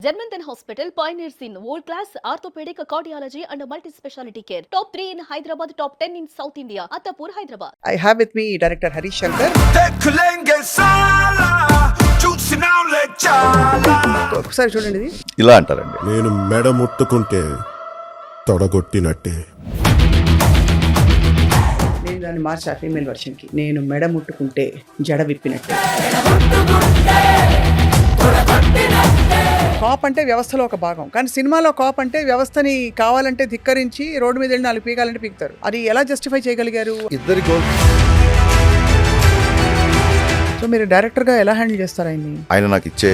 Janmanthan Hospital pioneers in world-class orthopedic, cardiology and multi-specialty care. Top 3 in Hyderabad, top 10 in South India. Attapur, Hyderabad. I have with me director Harish Shankar. ఒకసారి చూడండి ఇది. ఇలా అంటారండి. నేను మెడ ముట్టుకుంటే తొడగొట్టినట్టే. నేను దాన్ని మార్చా ఫీమేల్ వర్షన్ కి. నేను మెడ ముట్టుకుంటే జడ విప్పినట్టే. కాప్ అంటే వ్యవస్థలో ఒక భాగం, కానీ సినిమాలో కాప్ అంటే వ్యవస్థని కావాలంటే ధిక్కరించి రోడ్డు మీద వెళ్ళి నాలుగు పీకాలంటే పీకుతారు. అది ఎలా జస్టిఫై చేయగలిగారు? ఇద్దరి సో మీరు డైరెక్టర్ గా ఎలా హ్యాండిల్ చేస్తారు ఆయన్ని? ఆయన నాకు ఇచ్చే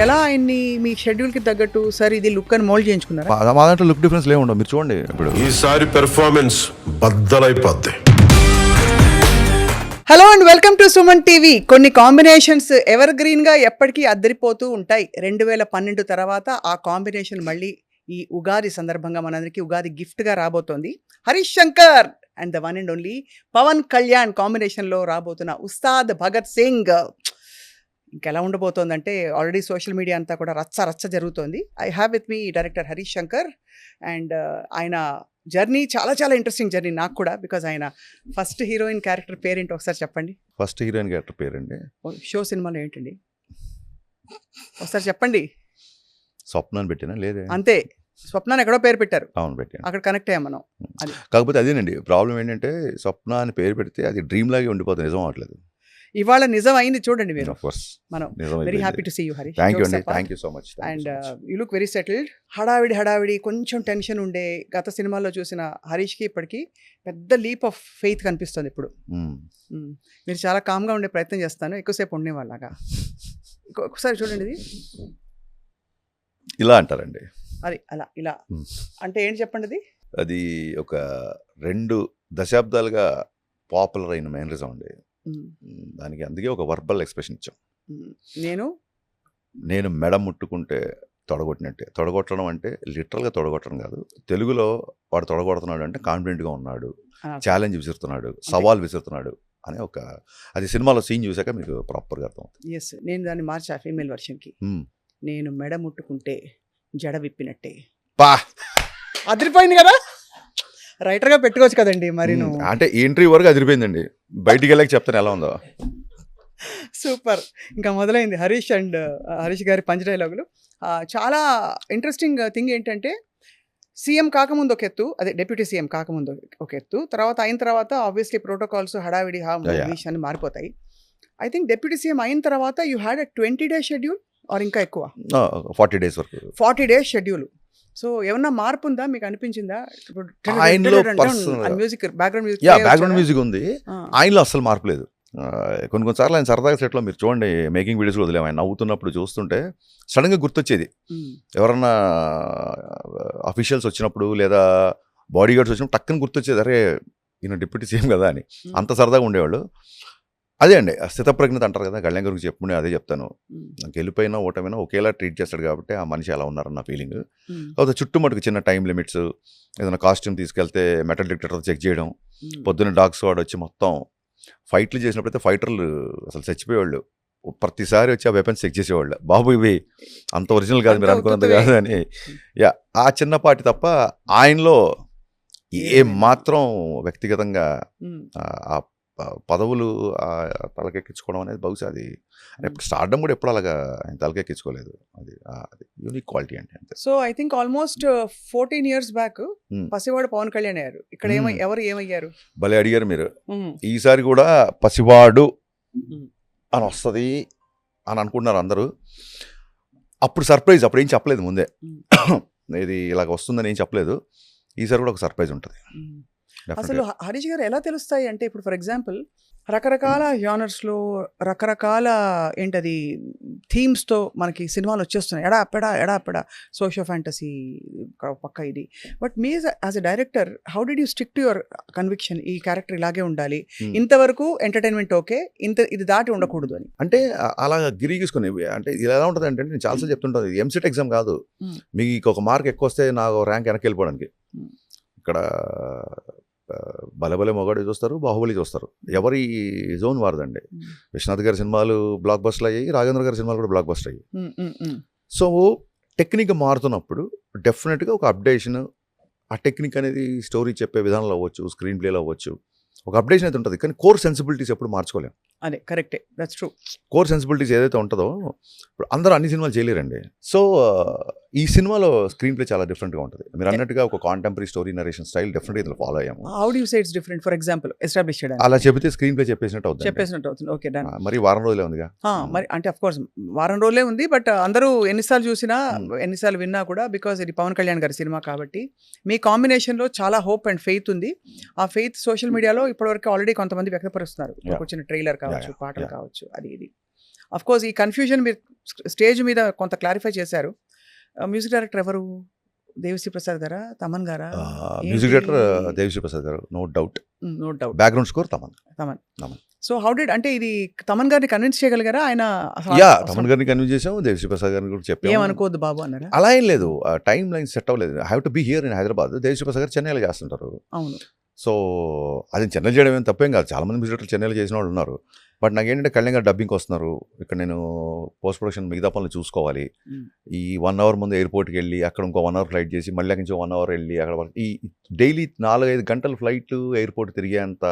ఎలా ఆయన్ని మీ షెడ్యూల్ కి తగ్గట్టు సార్ ఇది లుక్ అని మోల్డ్ చేయించుకున్నారా? మా దాంట్లో లుక్ డిఫరెన్స్ లేవుండవు. మీరు చూడండి, ఇప్పుడు ఈసారి పెర్ఫార్మెన్స్ బద్దలైపోద్ది. Hello and welcome to Suman TV. కొన్ని కాంబినేషన్స్ ఎవర్ గ్రీన్ గా ఎప్పటికీ అద్దరిపోతూ ఉంటాయి. 2012 తర్వాత ఆ కాంబినేషన్ మళ్ళీ ఈ ఉగాది సందర్భంగా మనందరికీ ఉగాది గిఫ్ట్ గా రాబోతోంది. Harish Shankar and the one and only Pawan Kalyan combination లో రాబోతున్న ఉస్తాద్ భగత్ సింగ్. ఇంకెలా ఉండబోతోందంటే ఆల్రెడీ సోషల్ మీడియా అంతా కూడా రచ్చ జరుగుతోంది. I have with me director Harish Shankar and ఆయన జర్నీ చాలా ఇంట్రెస్టింగ్ జర్నీ నాకు కూడా. బికాజ్ ఆయన ఫస్ట్ హీరోయిన్ క్యారెక్టర్ పేరేంటి ఒకసారి చెప్పండి. ఫస్ట్ హీరోయిన్ క్యారెక్టర్ పేరండి షో సినిమాలో ఏంటండి ఒకసారి చెప్పండి. స్వప్న అని పెట్టినా లేదే, అంతే. స్వప్నాన్ని ఎక్కడో పేరు పెట్టారు, అవును పెట్టాను. అక్కడ కనెక్ట్ అయ్యాం మనం. అది కాకపోతే అదేనండి ప్రాబ్లం ఏంటంటే, స్వప్న అని పేరు పెడితే అది డ్రీమ్ లాగే ఉండిపోతుంది, నిజం అవ్వట్లేదు. ఇవాళ నిజం అయింది చూడండి మీరు. మనం నిజం. Very happy to see you Harish. Thank you అండి, thank you so much. And you look very settled. హడావిడి కొంచెం టెన్షన్ ఉండే గత సినిమాల్లో చూసిన హరీష్కి ఇప్పటికీ పెద్ద లీప్ ఆఫ్ ఫెయిత్ కనిపిస్తుంది ఇప్పుడు. మీరు చాలా కామ్గా ఉండే ప్రయత్నం చేస్తాను, ఎక్కువసేపు ఉండేవాళ్ళగా. ఒకసారి చూడండి ఇది. ఇలా అంటారండి. అది అలా ఇలా అంటే ఏంటి చెప్పండి. అది అది ఒక 2 దశాబ్దాలుగా పాపులర్ అయిన మేనరిజం అండి. దానికి అందుకే ఒక వర్బల్ ఎక్స్ప్రెషన్ ఇచ్చాం. నేను మెడ ముట్టుకుంటే తొడగొట్టినట్టే. తొడగొట్టడం అంటే లిటరల్గా తొడగొట్టడం కాదు. తెలుగులో వాడు తొడగొడుతున్నాడు అంటే కాన్ఫిడెంట్గా ఉన్నాడు, ఛాలెంజ్ విసురుతున్నాడు, సవాల్ విసురుతున్నాడు అనే ఒక, అది సినిమాలో సీన్ చూసాక మీకు ప్రాపర్గా అర్థం అవుతుంది. ఎస్, నేను దాన్ని మార్చా ఫీమేల్ వర్షన్కి. నేను మెడ ముట్టుకుంటే జడ విప్పినట్టే. పా అదిరిపోయింది కదా. రైటర్గా పెట్టుకోవచ్చు కదండి మరి. నువ్వు అంటే ఎంట్రీ వరకు అదిరిపోయిందండి, బయటికి వెళ్ళాక చెప్తాను ఎలా ఉందో. సూపర్. ఇంకా మొదలైంది హరీష్ గారి పంచ్ డైలాగులు. చాలా ఇంట్రెస్టింగ్ థింగ్ ఏంటంటే, సీఎం కాకముందు ఒక ఎత్తు, అదే డిప్యూటీ సీఎం కాకముందు ఒక ఎత్తు, తర్వాత అయిన తర్వాత ఆబ్వియస్లీ ప్రోటోకాల్స్ హడావిడి విషయాన్ని మారిపోతాయి. ఐ థింక్ డిప్యూటీ సీఎం అయిన తర్వాత you had 20 days schedule are ఇంకా ఎక్కువ? 40 days వరకు. 40 days షెడ్యూల్. సో ఏమన్నా మార్పు ఉందా మీకు అనిపించిందా? మ్యూజిక్ బ్యాక్గ్రౌండ్ మ్యూజిక్ ఉంది, ఆయనలో అస్సలు మార్పు లేదు. కొన్నిసార్లు ఆయన సరదాగా సెట్లో మీరు చూడండి, మేకింగ్ వీడియోస్ వదిలేము, ఆయన నవ్వుతున్నప్పుడు చూస్తుంటే సడన్గా గుర్తొచ్చేది. ఎవరన్నా అఫీషియల్స్ వచ్చినప్పుడు లేదా బాడీ గార్డ్స్ వచ్చినప్పుడు టక్కని గుర్తొచ్చేది, అరే ఈయన డిప్యూటీ సీఎం కదా అని. అంత సరదాగా ఉండేవాళ్ళు. అదే అండి స్థితప్రజ్ఞత అంటారు కదా, కళ్యాణ్ గారికి చెప్పుకునే అదే చెప్తాను. నాకు వెళ్ళిపోయినా ఓటమైనా ఒకేలా ట్రీట్ చేస్తాడు కాబట్టి ఆ మనిషి అలా ఉన్నారన్న ఫీలింగ్. కాకపోతే చుట్టుముట్టుకు చిన్న టైం లిమిట్స్, ఏదైనా కాస్ట్యూమ్ తీసుకెళ్తే మెటల్ డిటెక్టర్ చెక్ చేయడం, పొద్దున్న డాగ్ స్క్వాడ్ వచ్చి మొత్తం ఫైట్లు చేసినప్పుడైతే ఫైటర్లు అసలు చచ్చిపోయేవాళ్ళు. ప్రతిసారి వచ్చి ఆ వెపన్స్ చెక్ చేసేవాళ్ళు. బాబు ఇవి అంత ఒరిజినల్ కాదు, మీరు అనుకున్నంత కాదు అని. ఆ చిన్నపాటి తప్ప ఆయనలో ఏ మాత్రం వ్యక్తిగతంగా ఆ పదవులు తలకెక్కించుకోవడం అనేది బహుశా అది స్టార్డమ్ కూడా ఎప్పుడు అలాగా ఆయన తలకెక్కించుకోలేదు. అది యూనిక్ క్వాలిటీ అంటే అంతే. So I think almost 14 years back పసివాడు పవన్ కళ్యాణ్ అయ్యారు. ఇక్కడ ఎవరు ఏమయ్యారు? భలే అడిగారు మీరు. ఈసారి కూడా పసివాడు అని వస్తుంది అని అనుకుంటున్నారు అందరూ. అప్పుడు సర్ప్రైజ్, అప్పుడు ఏం చెప్పలేదు ముందే, ఇది ఇలాగ వస్తుందని ఏం చెప్పలేదు. ఈసారి కూడా ఒక సర్ప్రైజ్ ఉంటుంది. అసలు హరీష్ గారు ఎలా తెలుస్తాయి అంటే, ఇప్పుడు ఫర్ ఎగ్జాంపుల్ రకరకాల జానర్స్లో రకరకాల ఏంటది థీమ్స్తో మనకి సినిమాలు వచ్చేస్తున్నాయి. ఎడా సోషో ఫ్యాంటసీ పక్క ఇది. But me as a director how did you stick to your conviction? ఈ క్యారెక్టర్ ఇలాగే ఉండాలి, ఇంతవరకు ఎంటర్టైన్మెంట్ ఓకే, ఇది దాటి ఉండకూడదు అని. అంటే అలా గిరిగీసుకుని, అంటే ఇది ఎలా ఉంటుంది అంటే, నేను చాలాసార్లు చెప్తుంటాను, ఇది ఎంసెట్ ఎగ్జామ్ కాదు. మీకు ఒక మార్క్ ఎక్కువ వస్తే నాకు ర్యాంక్ వెనక్కి వెళ్ళిపోవడానికి. ఇక్కడ బలబలే మొగాడు చూస్తారు, బాహుబలి చూస్తారు. ఎవరి జోన్ వారదండి. విశ్వనాథ్ గారి సినిమాలు బ్లాక్ బస్టర్లు అయ్యాయి, రాఘవేంద్ర గారి సినిమాలు కూడా బ్లాక్ బస్టర్ అయ్యాయి. సో టెక్నిక్ మారుతున్నప్పుడు డెఫినెట్గా ఒక అప్డేషన్, ఆ టెక్నిక్ అనేది స్టోరీ చెప్పే విధానంలో అవ్వచ్చు, స్క్రీన్ ప్లేలో అవ్వచ్చు, ఒక అప్డేషన్ అయితే ఉంటుంది. కానీ కోర్ సెన్సిబిలిటీస్ ఎప్పుడు మార్చుకోలేం. అదే కరెక్టే, దట్స్ ట్రూ. కోర్ సెన్సిబిలిటీస్ ఏదైతే ఉంటుందో, ఇప్పుడు అందరూ అన్ని సినిమాలు చేయలేరండి. సో ఈ సినిమాలో స్క్రీన్ ప్లే చాలా డిఫరెంట్గా ఉంటుంది. మీరు అన్నట్టుగా ఒక కాంటెంపరీ స్టోరీ నరేషన్ స్టైల్ డెఫినెట్గా ఇందులో ఫాలో అయ్యాము. How do you say it's different? For example establish చేయడానికి అలా చెబితే స్క్రీన్ ప్లే చెప్పేసినట్టు అవుతుంది. అవుతుంది. Okay, done. మరి వారం రోజులే ఉందిగా. మరి అంటే అఫ్ కోర్స్ వారం రోజులే ఉంది, బట్ అందరూ ఎన్నిసార్లు చూసినా ఎన్నిసార్లు విన్నా కూడా, బికాజ్ ఇది పవన్ కళ్యాణ్ గారి సినిమా కాబట్టి మీ కాంబినేషన్లో చాలా హోప్ అండ్ ఫెయిత్ ఉంది. ఆ ఫెయిత్ సోషల్ మీడియాలో ఇప్పటివరకు ఆల్రెడీ కొంతమంది వ్యక్తపరుస్తున్నారు. వచ్చిన ట్రైలర్ కావచ్చు, పాటలు కావచ్చు, అది ఇది. అఫ్ కోర్స్ ఈ కన్ఫ్యూజన్ మీరు స్టేజ్ మీద కొంత క్లారిఫై చేశారు. మ్యూజిక్ డైరెక్టర్ ఎవరు? దేవిశ్రీ ప్రసాద్ గారా, తమన్ గారా? మ్యూజిక్ డైరెక్టర్ దేవిశ్రీ ప్రసాద్ గారు, no doubt. Background score Thaman. So how did, అంటే ఇది తమన్ గారిని కన్విన్స్ చేయగలిగారా? ఆయన తమన్ గారిని కన్విన్స్ చేసాం, దేవిశ్రీ ప్రసాద్ గారిని కూడా చెప్పాము. ఏమనుకోవద్దు బాబు అన్నారా? అలా ఏం లేదు, టైం లైన్ సెట్ అవ్వలేదు. I have to be here in Hyderabad. Devi Sri Prasad గారు చెన్నైలో చేస్తుంటారు. అవును. సో అది చెన్నై చేయడం ఏం తప్పేం కాదు, చాలామంది మ్యూజిక్ డైరెక్టర్లు చెన్నైలో చేసిన వాళ్ళు ఉన్నారు. బట్ నాకేంటంటే కళ్యాణ్ గారు డబ్బింగ్కి వస్తున్నారు, ఇక్కడ నేను పోస్ట్ ప్రొడక్షన్ మిగతా పనులు చూసుకోవాలి. ఈ 1 hour ముందు ఎయిర్పోర్ట్కి వెళ్ళి అక్కడ ఇంకో 1 hour ఫ్లైట్ చేసి మళ్ళీ అక్కడి నుంచి 1 hour వెళ్ళి అక్కడ ఈ డైలీ 4-5 గంటల ఫ్లైట్ ఎయిర్పోర్ట్ తిరిగేంత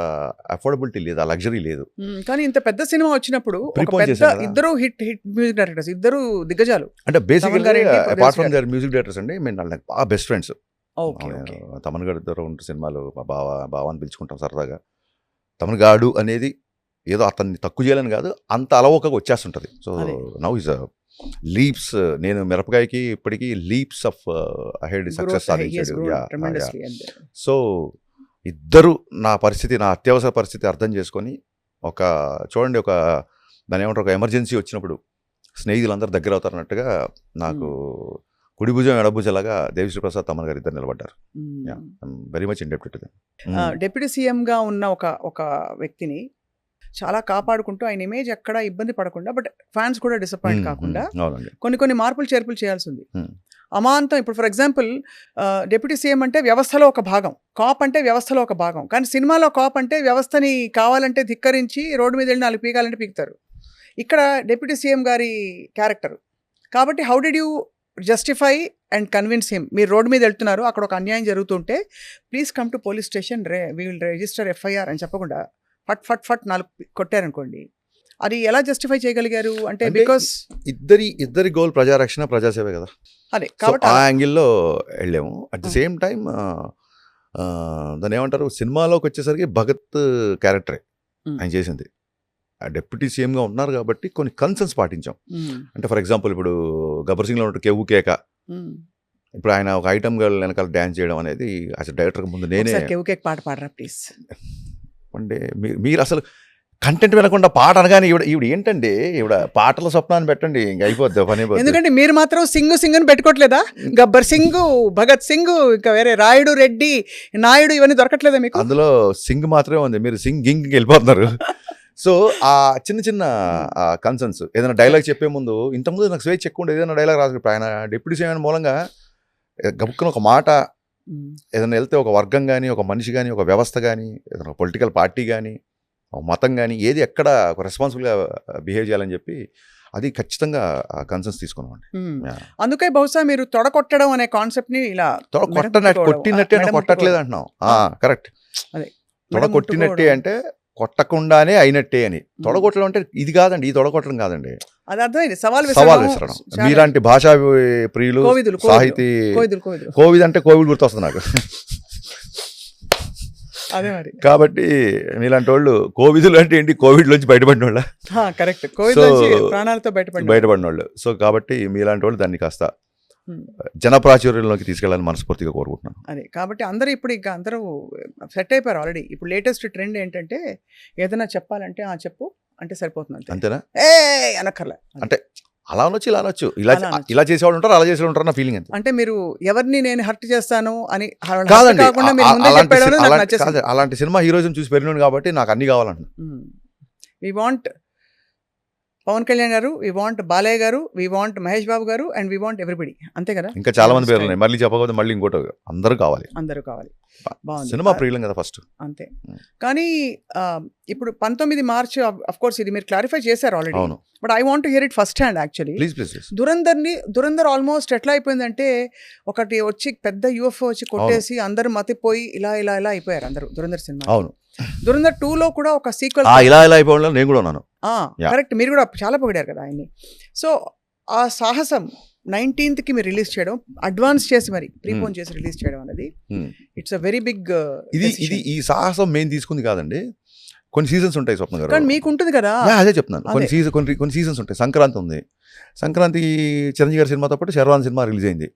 అఫోర్డబిలిటీ లేదు, ఆ లగ్జరీ లేదు. కానీ ఇంత పెద్ద సినిమా వచ్చినప్పుడు ఇద్దరు హిట్ మ్యూజిక్ డైరెక్టర్స్, ఇద్దరు దిగ్గజాలు. అంటే basically apart from their music directors అండి, మేము నాకు బాగా బెస్ట్ ఫ్రెండ్స్. తమన్ గారి దగ్గర ఉంటే సినిమాలు బావ అని పిలుచుకుంటాం సరదాగా. తమన్ గాడు అనేది ఏదో అతన్ని తక్కువ చేయాలని కాదు, అంత అలవోకగా వచ్చేస్తుంటుంది. సో నౌ ఈజ్ లీప్స్, నేను మిరపకాయకి ఇప్పటికీ లీప్స్ ఆఫ్ అహెడ్ సక్సెస్ సాధించాడు. సో ఇద్దరు నా పరిస్థితి, నా అత్యవసర పరిస్థితి అర్థం చేసుకొని ఒక చూడండి, ఒక దాని ఏమంటారు, ఒక ఎమర్జెన్సీ వచ్చినప్పుడు స్నేహితులందరూ దగ్గర అవుతారన్నట్టుగా నాకు కుడి భుజం ఎడభుజలాగా దేవిశ్రీ ప్రసాద్, తమన్ గారు ఇద్దరు నిలబడ్డారు. Very much indebted. డిప్యూటీ సీఎంగా ఉన్న ఒక వ్యక్తిని చాలా కాపాడుకుంటూ ఆయన ఇమేజ్ ఎక్కడ ఇబ్బంది పడకుండా, బట్ ఫ్యాన్స్ కూడా డిసప్పాయింట్ కాకుండా కొన్ని మార్పులు చేర్పులు చేయాల్సి ఉంది. అమాంతం ఇప్పుడు ఫర్ ఎగ్జాంపుల్ డిప్యూటీ సీఎం అంటే వ్యవస్థలో ఒక భాగం, కాప్ అంటే వ్యవస్థలో ఒక భాగం. కానీ సినిమాలో కాప్ అంటే వ్యవస్థని కావాలంటే ధిక్కరించి రోడ్డు మీద వెళ్ళి 4 పీకాలంటే పీకుతారు. ఇక్కడ డిప్యూటీ సీఎం గారి క్యారెక్టర్ కాబట్టి how did you justify and convince him? మీరు రోడ్డు మీద వెళ్తున్నారు, అక్కడ ఒక అన్యాయం జరుగుతుంటే please come to police station, we will register FIR అని చెప్పకుండా ఫట్ 4 కొట్టారనుకోండి, అది ఎలా జస్టిఫై చేయగలిగారు? అంటే బికాస్ ఇద్దరి గోల్ ప్రజారక్షణ, ప్రజాసేవే కదా. అదే కాబట్టి ఆ యాంగిల్లో వెళ్ళాము. అట్ ది సేమ్ టైం దాన్ని ఏమంటారు, సినిమాలోకి వచ్చేసరికి భగత్ క్యారెక్టరే ఆయన చేసింది. డిప్యూటీ సీఎంగా ఉన్నారు కాబట్టి కొన్ని కన్సర్న్స్ పాటించాం. అంటే ఫర్ ఎగ్జాంపుల్ ఇప్పుడు గబ్బర్ సింగ్లో ఉంటే కేవు కేక, ఇప్పుడు ఆయన ఒక ఐటమ్ గర్ల్ వెనకాల డ్యాన్స్ చేయడం అనేది అసలు డైరెక్టర్ ముందు నేనే కేవు కేక్ పాట పాడరా ప్లీజ్ అంటే మీరు అసలు కంటెంట్ వినకుండా పాట అనగానే ఈవిడ ఏంటండి, ఈవిడ పాటల స్వప్నాన్ని పెట్టండి, ఇంక అయిపోద్ది పని. ఎందుకంటే మీరు మాత్రం సింగ్ అని పెట్టుకోవట్లేదా? గబ్బర్ సింగ్, భగత్ సింగ్, ఇంకా వేరే రాయుడు, రెడ్డి, నాయుడు ఇవన్నీ దొరకట్లేదా మీకు? అందులో సింగ్ మాత్రమే ఉంది, మీరు సింగింగ్కి వెళ్ళిపోతున్నారు. సో ఆ చిన్న కన్సర్న్స్, ఏదైనా డైలాగ్ చెప్పే ముందు, ఇంతకుముందు నాకు స్వేచ్ఛ ఎక్కువ ఉండేది, ఏదైనా డైలాగ్ రాసు. ఇప్పుడు ఆయన డిప్యూటీ సీఎం మూలంగా గబుక్కున ఒక మాట ఏదైనా వెళ్తే, ఒక వర్గం కానీ, ఒక మనిషి కానీ, ఒక వ్యవస్థ కానీ, ఏదైనా పొలిటికల్ పార్టీ కానీ, ఒక మతం కానీ, ఏది ఎక్కడ ఒక రెస్పాన్సిబుల్గా బిహేవ్ చేయాలని చెప్పి అది ఖచ్చితంగా కన్సర్న్స్ తీసుకున్నామండి. అందుకే బహుశా మీరు తొడకొట్టడం అనే కాన్సెప్ట్ని ఇలా కొట్టినట్టే కొట్టట్లేదు అంటున్నాం. కరెక్ట్, తొడకొట్టినట్టే అంటే కొట్టకుండానే అయినట్టే అని. తొడగొట్టడం అంటే ఇది కాదండి, ఈ తొడగొట్టడం కాదండి, అది అర్థమైంది, సవాల్ విసరడం. మీలాంటి భాషా ప్రియులు, సాహితీ, కోవిద్ అంటే కోవిడ్ గుర్తొస్తుంది నాకు. అదే మరి, కాబట్టి మీలాంటి వాళ్ళు కోవిదులు అంటే ఏంటి, కోవిడ్ నుంచి బయటపడిన వాళ్ళ, కరెక్ట్, కోవిడ్ ప్రాణాలతో బయటపడిన వాళ్ళు. సో కాబట్టి మీలాంటి వాళ్ళు దాన్ని కాస్త జనప్రాచుర్యంలోకి తీసుకెళ్ళాలని మనస్ఫూర్తిగా కోరుకుంటున్నాను. అదే కాబట్టి అందరూ ఇప్పుడు ఇంకా అందరూ సెట్ అయిపోయారు ఆల్రెడీ. ఇప్పుడు లేటెస్ట్ ట్రెండ్ ఏంటంటే ఏదైనా చెప్పాలంటే చెప్పు అంటే సరిపోతుంది, అంతేనా? అనక్కర్లే, అంటే అలా అనొచ్చు, ఇలా అనొచ్చు, ఇలా చేసేవాళ్ళు ఉంటారు, అలా చేసేవాళ్ళు ఉంటారు నా ఫీలింగ్ అంతే. అంటే మీరు ఎవరిని నేను హర్ట్ చేస్తాను అని కాదండి, అలాంటి సినిమా హీరోయిజం చూసి పెరిగినాను కాబట్టి నాకు అన్ని కావాలంట. వి వాంట్ పవన్ కళ్యాణ్ గారు, వి వాంట్ బాలయ్య గారు, వి వాంట్ మహేష్ బాబు గారు, అండ్ వి వాంట్ ఎవ్రీబడి. అంతే కదా? ఇంకా చాలా మంది పేర్లు ఉన్నాయి, మళ్ళీ చెప్పకపోతే మళ్ళీ ఇంకోటి అందరూ కావాలి. అందరూ కావాలి. బాగుంది. సినిమా ప్రియులం కదా ఫస్ట్. అంతే. కానీ ఇప్పుడు 19 మార్చ్ ఆఫ్ కోర్స్ ఇది మీరు క్లారిఫై చేశారు ఆల్రెడీ. అవును, but I want to hear it first hand actually. Please please. Dhurandhar almost ఎట్లా అయిపోయిందంటే, ఒకటి వచ్చి పెద్ద యూఎఫ్ఓ వచ్చి కొట్టేసి అందరూ మతిపోయి ఇలా ఇలా ఇలా అయిపోయారు అందరూ దురంధర్ సినిమా. అవును, దురంధర్ 2లో కూడా ఒక సీక్వెల్ ఇలా ఇలా అయిపోవడం నేను కూడా ఉన్నాను. కరెక్ట్, మీరు కూడా చాలా పొగిడారు కదా ఆయన్ని. సో ఆ సాహసం 19th మీరు రిలీజ్ చేయడం, అడ్వాన్స్ చేసి మరి ప్రీపోన్ చేసి రిలీజ్ చేయడం అనేది ఇట్స్ అ వెరీ బిగ్. ఇది ఈ సాహసం మేము తీసుకుంది కాదండి, కొన్ని సీజన్స్ ఉంటాయి స్వప్న గారు. కానీ మీకు ఉంటుంది కదా. అదే చెప్తున్నాను, కొన్ని సీజన్స్ ఉంటాయి. సంక్రాంతి ఉంది, సంక్రాంతి చిరంజీవి గారి సినిమాతో పాటు శర్వాన్ సినిమా రిలీజ్ అయింది,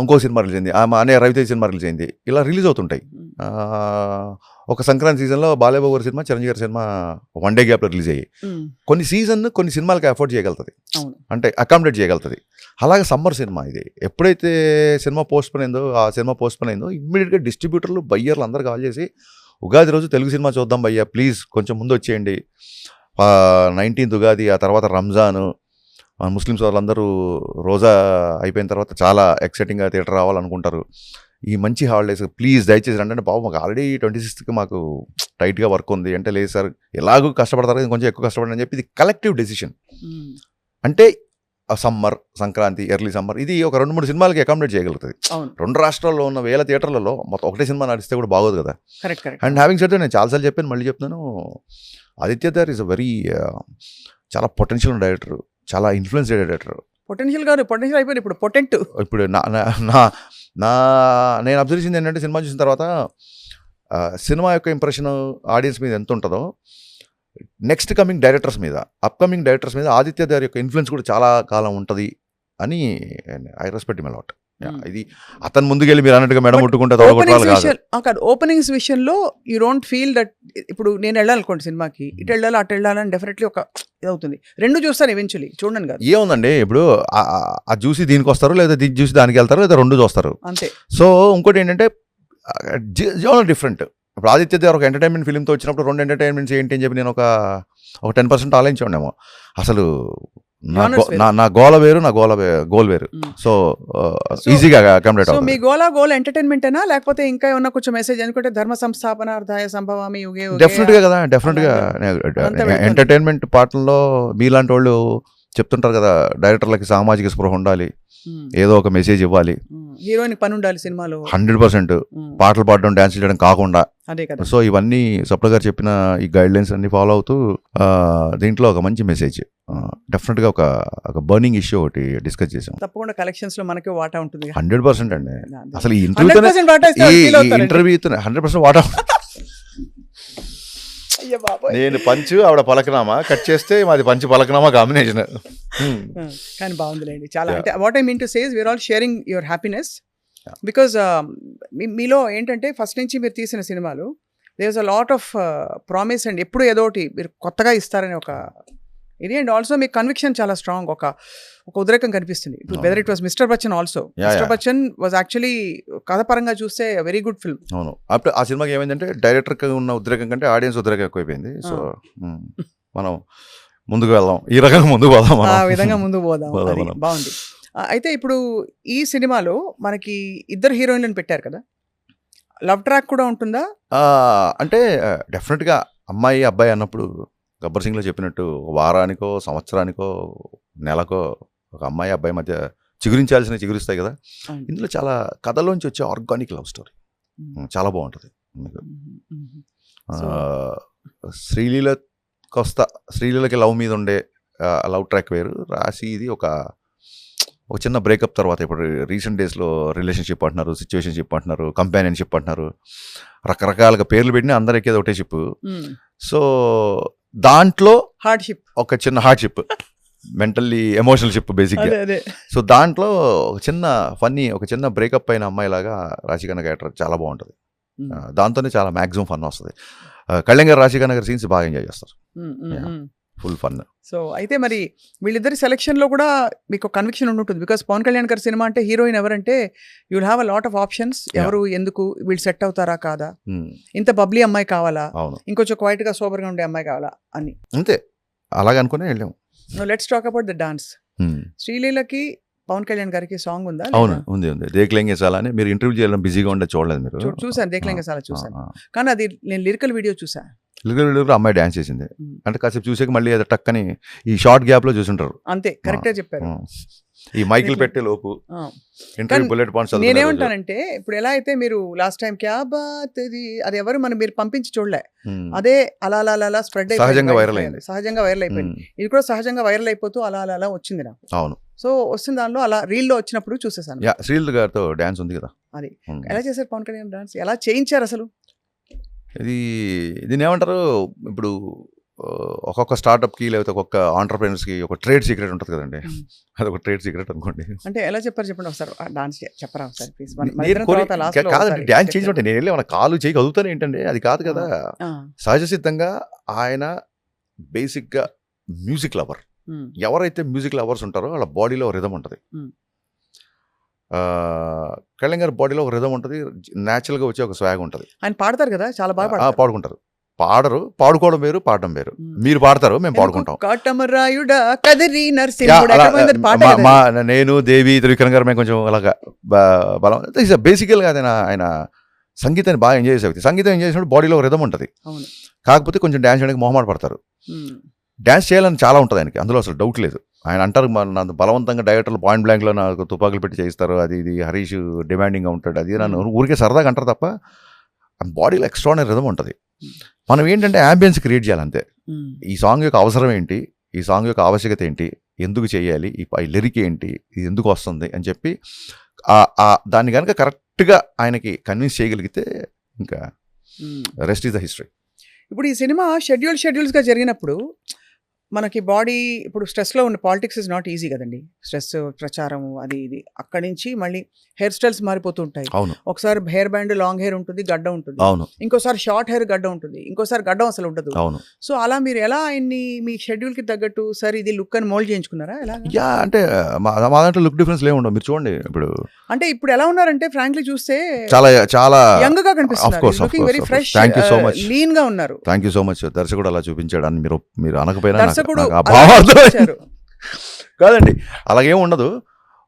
ఇంకో సినిమా రిలీజ్ అయింది, అనే రవితేజ సినిమా రిలీజ్ అయింది, ఇలా రిలీజ్ అవుతుంటాయి. ఒక సంక్రాంతి సీజన్లో బాలయ్యబాబు గారి సినిమా, చిరంజీవి గారి సినిమా వన్ డే గ్యాప్లో రిలీజ్ అయ్యి కొన్ని సీజన్ కొన్ని సినిమాలకి అఫోర్డ్ చేయగలుగుతుంది, అంటే అకామిడేట్ చేయగలుగుతుంది. అలాగే సమ్మర్ సినిమా ఇది ఎప్పుడైతే సినిమా పోస్ట్పోన్ అయిందో ఇమ్మీడియట్గా డిస్ట్రిబ్యూటర్లు బయ్యర్లు అందరూ కాల్ చేసి ఉగాది రోజు తెలుగు సినిమా చూద్దాం భయ్యా, ప్లీజ్ కొంచెం ముందు వచ్చేయండి, 19th ఉగాది, ఆ తర్వాత రంజాన్, మన ముస్లిమ్స్ వాళ్ళందరూ రోజా అయిపోయిన తర్వాత చాలా ఎక్సైటింగ్గా థియేటర్ రావాలనుకుంటారు, ఈ మంచి హాలిడేస్ ప్లీజ్ దయచేసి రండి. అంటే బాబు మాకు ఆల్రెడీ 26th మాకు టైట్గా వర్క్ ఉంది అంటే, లేదు సార్ ఎలాగూ కష్టపడతారు కొంచెం ఎక్కువ కష్టపడండి అని చెప్పి ఇది కలెక్టివ్ డెసిషన్. అంటే సమ్మర్, సంక్రాంతి, ఎర్లీ సమ్మర్ ఇది ఒక 2-3 సినిమాలకి అకామిడేట్ చేయగలుగుతుంది. 2 రాష్ట్రాల్లో ఉన్న 1000 థియేటర్లలో మొత్తం ఒకటే సినిమా నడిస్తే కూడా బాగోదు కదా. అండ్ హ్యావింగ్ సెడ్, నేను చాలాసార్లు చెప్పాను, మళ్ళీ చెప్తున్నాను, Aditya Dhar is a very చాలా పొటెన్షియల్ డైరెక్టర్, చాలా ఇన్ఫ్లుయెన్స్ డైరెక్టర్. పొటెన్షియల్ అయిపోయింది ఇప్పుడు పొటెంట్. ఇప్పుడు నేను అబ్జర్వ్ చేసింది ఏంటంటే, సినిమా చూసిన తర్వాత సినిమా యొక్క ఇంప్రెషన్ ఆడియన్స్ మీద ఎంత ఉంటుందో, నెక్స్ట్ కమింగ్ డైరెక్టర్స్ మీద, అప్కమింగ్ డైరెక్టర్స్ మీద ఆదిత్య దార్ యొక్క ఇన్ఫ్లుయెన్స్ కూడా చాలా కాలం ఉంటుంది అని ఐ రెస్పెక్ట్ హిమ్ అలాట్. ఇది అతను ముందుకెళ్ళి మీరు అన్నట్టుగా మేడం ముట్టుకుంటే కాదు. ఓపెనింగ్స్ విషయంలో యూ డోంట్ ఫీల్ దట్ ఇప్పుడు నేను వెళ్ళాలనుకోండి సినిమాకి, ఇటు వెళ్ళాలి అటు వెళ్ళాలని డెఫినెట్లీ ఒక ఇది అవుతుంది. 2 చూస్తాను ఈవెన్చువల్లీ, చూడండి కదా. ఏముందండి, ఇప్పుడు ఆ చూసి దీనికి వస్తారు, లేదా దీన్ని చూసి దానికి వెళ్తారు, లేదా 2 చూస్తారు అంతే. సో ఇంకోటి ఏంటంటే డిఫరెంట్. ఇప్పుడు ఆదిత్య దార్ ఒక ఎంటర్టైన్మెంట్ ఫిల్మ్తో వచ్చినప్పుడు 2 ఎంటర్టైన్మెంట్స్ ఏంటి అని చెప్పి నేను ఒక 10% ఆలోచించాము. అసలు నా గోల వేరు, నా గోల్ వేరు. సో ఈజీగా అకామిడేట్ అవుతుంది. మీ గోల్ ఎంటర్టైన్మెంటేనా, లేకపోతే ఇంకా ఏమన్నా కొంచెం మెసేజ్ అనుకుంటే ధర్మ సంస్థాపనార్థాయ సంభవామి యుగే? డెఫినెట్గా కదా, డెఫినెట్గా ఎంటర్టైన్మెంట్ పాటల్లో మీలాంటి వాళ్ళు చెప్తుంటారు కదా, డైరెక్టర్లకి సామాజిక స్పృహ ఉండాలి, ఏదో ఒక మెసేజ్ ఇవ్వాలి, హీరోయిన్ పని ఉండాలి సినిమాలో 100%, పాటలు పాడడం, డాన్స్ చేయడం కాకుండా. అదే కదా. సో ఇవన్నీ స్వప్న గారు చెప్పిన ఈ గైడ్ లైన్స్ అన్ని ఫాలో అవుతూ దీంట్లో ఒక మంచి మెసేజ్, డెఫినెట్గా ఒక బర్నింగ్ ఇష్యూ ఒకటి డిస్కస్ చేసాం. తప్పకుండా కలెక్షన్స్ లో మనకి వాటా ఉంటుంది 100% అండి. అసలు ఈ ఇంటర్వ్యూతో 100% వాటా. నేను పంచు, ఆవిడ పలకనామా, కట్ చేస్తే మాది పంచు పలకనామా కాంబినేషన్. కానీ బాగుందిలేండి చాలా. అంటే what I mean to say is we're all sharing your happiness, because మీలో ఏంటంటే ఫస్ట్ నుంచి మీరు తీసిన సినిమాలు there is a lot of promise and ఎప్పుడు ఏదో ఒకటి మీరు కొత్తగా ఇస్తారని ఒక ఇది. అండ్ ఆల్సో మీ కన్విక్షన్ చాలా స్ట్రాంగ్, ఒక ఉద్రేకం కనిపిస్తుంది. Whether it was mister Bachchan also. Mister Bachchan was actually కథపరంగా చూస్తే వెరీ గుడ్ ఫిల్మ్. అవును, అప్పుడు ఆ సినిమాకి ఏమైందంటే డైరెక్టర్కి ఉన్న ఉద్రేకం కంటే ఆడియన్స్ ఉద్రేకం ఎక్కువైపోయింది. సో మనం ముందుకు వెళ్దాం, ఈ రకంగా ముందుకు పోదాం, ఆ విధంగా ముందుకు పోదాం. బాగుంది. అయితే ఇప్పుడు ఈ సినిమాలో మనకి 2 హీరోయిన్లను పెట్టారు కదా, లవ్ ట్రాక్ కూడా ఉంటుందా? అంటే డెఫినెట్గా అమ్మాయి అబ్బాయి అన్నప్పుడు గబ్బర్ సింగ్లో చెప్పినట్టు వారానికో, సంవత్సరానికో, నెలకో ఒక అమ్మాయి అబ్బాయి మధ్య చిగురిస్తాయి కదా. ఇందులో చాలా కథలోంచి వచ్చే ఆర్గానిక్ లవ్ స్టోరీ చాలా బాగుంటుంది. శ్రీలీలకి లవ్ మీద ఉండే లవ్ ట్రాక్ వేరు, రాసి ఇది ఒక చిన్న బ్రేకప్ తర్వాత ఇప్పుడు రీసెంట్ డేస్లో రిలేషన్షిప్ అంటున్నారు, సిచ్యువేషన్షిప్ అంటున్నారు, కంపానియన్షిప్ అంటున్నారు, రకరకాలుగా పేర్లు పెట్టిన అందరికీ ఒకటే షిప్. సో దాంట్లో హార్డ్షిప్, ఒక చిన్న హార్డ్షిప్, మెంటల్లీ ఎమోషనల్ షిప్ బేసిక్గా. సో దాంట్లో ఒక చిన్న ఫన్నీ, ఒక చిన్న బ్రేకప్ అయిన అమ్మాయిలాగా రాశిఖన్నా క్యారెక్టర్ చాలా బాగుంటుంది. దాంతోనే చాలా మ్యాక్సిమం ఫన్ వస్తుంది. కళ్యాణ్ గారు, రాశిఖన్నా గారి సీన్స్ బాగా ఎంజాయ్ చేస్తారు, ఫుల్ ఫన్. సో అయితే మరి వీళ్ళిద్దరి సెలక్షన్లో కూడా మీకు కన్విక్షన్ ఉంటుంది, బికాస్ పవన్ కళ్యాణ్ గారి సినిమా అంటే హీరోయిన్ ఎవరంటే you will have a lot of options. ఎవరు ఎందుకు వీళ్ళు సెట్ అవుతారా కాదా, ఇంత బబ్లీ అమ్మాయి కావాలా, ఇంకొంచెం క్వైట్గా సోబర్గా ఉండే అమ్మాయి కావాలా అని. అంతే. అలాగ అనుకునే వెళ్ళాము. Let's talk about the dance. శ్రీలీలకి పవన్ కళ్యాణ్ గారికి సాంగ్ ఉందా? అవును, ఉంది. దేక్లేంగే సాలా అని మీరు ఇంటర్వ్యూ చేయడం బిజీగా ఉండే చూడలేదు మీరు? చూసాను, దేక్లేంగే సాలా చూసాను. కానీ అది నేను లిరికల్ వీడియో చూసా. లిరికల్ అమ్మాయి డాన్స్ చేసింది అంటే కాసేపు చూసాక మళ్ళీ అది టక్కని ఈ షార్ట్ గ్యాప్ లో చూసుంటారు. అంతే, కరెక్ట్గా చెప్పారు. ఈ మైకిల్ పెట్టే లోపు ఇంటర్వ్యూ బుల్లెట్ పాయింట్స్. నేనేమంటానంటే ఇప్పుడు ఎలా అయితే మీరు లాస్ట్ టైం క్యా బాత్ అది ఎవరు మీరు పంపించి చూడలే, అదే అలా అలా అలా స్ప్రెడ్ అయిపోయింది, సహజంగా వైరల్ అయింది. సహజంగా వైరల్ అయిపోయింది. ఇది కూడా సహజంగా వైరల్ అయిపోతూ అలా అలా అలా వచ్చింది నాకు. అవును. సో వస్తుంది దానిలో అలా రీల్లో వచ్చినప్పుడు చూసేసాను. శ్రీలీల గారితో డాన్స్ ఉంది కదా, అది ఎలా చేశారు పవన్ కళ్యాణ్ డాన్స్, ఎలా చేయించారు అసలు? దీన్ని ఏమంటారు ఇప్పుడు ఒక్కొక్క స్టార్ట్అప్కి లేకపోతే ఒక్కొక్క ఆంటర్ప్రెనర్స్కి ఒక ట్రేడ్ సీక్రెట్ ఉంటుంది కదండి, అది ఒక ట్రేడ్ సీక్రెట్ అనుకోండి. అంటే ఎలా చెప్పారు చెప్పండి ఒకసారి, డాన్స్ చెప్పరా ఒకసారి ప్లీజ్. కాదండి, డాన్స్ చేంజ్ అంటే నేను వెళ్ళి మన కాలు చేయి కదుగుతానే ఏంటండి, అది కాదు కదా. సహజ సిద్ధంగా ఆయన బేసిక్గా మ్యూజిక్ లవర్. ఎవరైతే మ్యూజిక్ లవర్స్ ఉంటారో వాళ్ళ బాడీలో రిథం ఉంటుంది. కళ్యాణ్ గారి బాడీలో ఒక రిథం ఉంటుంది, న్యాచురల్గా వచ్చే ఒక స్వాగ్ ఉంటుంది. ఆయన పాడతారు కదా, చాలా బాగా పాడుకుంటారు. పాడుకోవడం వేరు, పాడడం వేరు. మీరు పాడతారు, మేము పాడుకుంటాం. నేను దేవి త్రివిక్రమ్ గారు మేము కొంచెం అలాగా బలం. బేసికల్గా ఆయన సంగీతాన్ని బాగా ఎంజాయ్ చేసే వ్యక్తి. సంగీతం ఎంజాయ్ చేసినప్పుడు బాడీలో ఒక రిథం ఉంటుంది. కాకపోతే కొంచెం డ్యాన్స్ చేయడానికి మొహమాట పడతారు. డ్యాన్స్ చేయాలని చాలా ఉంటుంది ఆయనకి, అందులో అసలు డౌట్ లేదు. ఆయన అంటారు నన్ను బలవంతంగా డైరెక్టర్లు పాయింట్ బ్లాంక్లో నాకు తుపాకులు పెట్టి చేయిస్తారు, అది ఇది హరీష్ డిమాండింగ్గా ఉంటాడు, అది నన్ను ఊరికే సరదాగా అంటారు తప్ప బాడీలో ఎక్స్ట్రానరీ రిథం ఉంటుంది. మనం ఏంటంటే యాంబియన్స్ క్రియేట్ చేయాలంతే. ఈ సాంగ్ యొక్క అవసరం ఏంటి, ఈ సాంగ్ యొక్క ఆవశ్యకత ఏంటి, ఎందుకు చేయాలి, ఈ లిరిక్ ఏంటి, ఇది ఎందుకు వస్తుంది అని చెప్పి దాన్ని కనుక కరెక్ట్గా ఆయనకి కన్విన్స్ చేయగలిగితే ఇంకా రెస్ట్ ఈజ్ ద హిస్టరీ. ఇప్పుడు ఈ సినిమా షెడ్యూల్స్గా జరిగినప్పుడు మనకి బాడీ ఇప్పుడు స్ట్రెస్లో ఉన్న పాలిటిక్స్ ఇస్ నాట్ ఈజీ కదండి. స్ట్రెస్, ప్రచారం, అది ఇది. అక్కడి నుంచి మళ్ళీ హెయిర్ స్టైల్స్ మారిపోతూ ఉంటాయి. అవును. ఒకసారి హెయిర్ బ్యాండ్ లాంగ్ హెయిర్ ఉంటుంది, గడ్డ ఉంటుంది. అవును. ఇంకోసారి షార్ట్ హెయిర్ గడ్డ ఉంటుంది, ఇంకోసారి గడ్డం అసలు ఉండదు. అవును. సో అలా మీరు ఎలా ఆయన్ని మీ షెడ్యూల్కి తగ్గట్టు సార్ ఇది లుక్ అని మోల్డ్ చేయించుకున్నారా? ఎలా అంటే మా దాంట్లో లుక్ డిఫరెన్స్ ఏముండవు. మీరు చూడండి ఇప్పుడు అంటే ఇప్పుడు ఎలా ఉన్నారంటే ఫ్రాంక్లీ చూస్తే చాలా చాలా యంగ్ గా కనిపిస్తున్నారు, లుకింగ్ వెరీ ఫ్రెష్, లీన్ గా ఉన్నారు. Thank you so much. దర్శకుడు అలా చూపించాడు అని మీరు అనకపోయినా దర్శకుడు కాదండి, అలాగేం ఉండదు.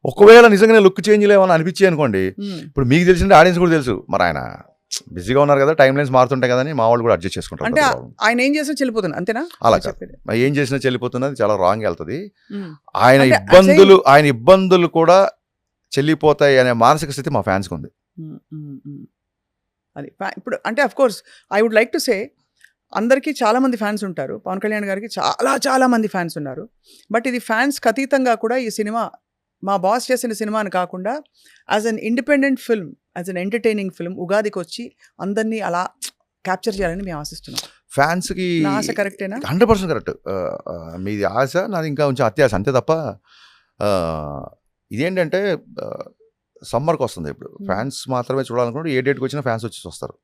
ఒకవేళ నిజంగానే లుక్ చేంజ్ లేవని అనిపించి అనుకోండి, ఇప్పుడు మీకు తెలిసిన ఆడియన్స్ కూడా తెలుసు, మరి ఆయన బిజీగా ఉన్నారు కదా, టైం లైన్స్ మారుతుంటాయి కదా అని మా వాళ్ళు కూడా అడ్జస్ట్ చేసుకుంటారు. అంటే ఆయన ఏం చేసినా చెల్లిపోతుంది అంతేనా? అలా ఏం చేసినా చెల్లిపోతున్నది చాలా రాంగ్ వెళ్తుంది. ఆయన ఇబ్బందులు కూడా చెల్లిపోతాయి అనే మానసిక స్థితి మా ఫ్యాన్స్కి ఉంది. అది ఇప్పుడు అంటే of course I would like to say అందరికీ చాలామంది ఫ్యాన్స్ ఉంటారు, పవన్ కళ్యాణ్ గారికి చాలా మంది ఫ్యాన్స్ ఉన్నారు. బట్ ఇది ఫ్యాన్స్కి అతీతంగా కూడా ఈ సినిమా మా బాస్ చేసిన సినిమా అని కాకుండా as an independent film, as an entertaining film ఉగాదికి వచ్చి అందరినీ అలా క్యాప్చర్ చేయాలని మేము ఆశిస్తున్నాం. ఫ్యాన్స్కి ఆశ కరెక్టేనా? 100% కరెక్ట్. మీది ఆశ, నాది ఇంకా కొంచెం అత్యాశ అంతే తప్ప. ఇదేంటంటే సమ్మర్కి వస్తుంది, ఇప్పుడు ఫ్యాన్స్ మాత్రమే చూడాలనుకుంటే ఏ డేట్కి వచ్చినా ఫ్యాన్స్ వచ్చి వస్తారు.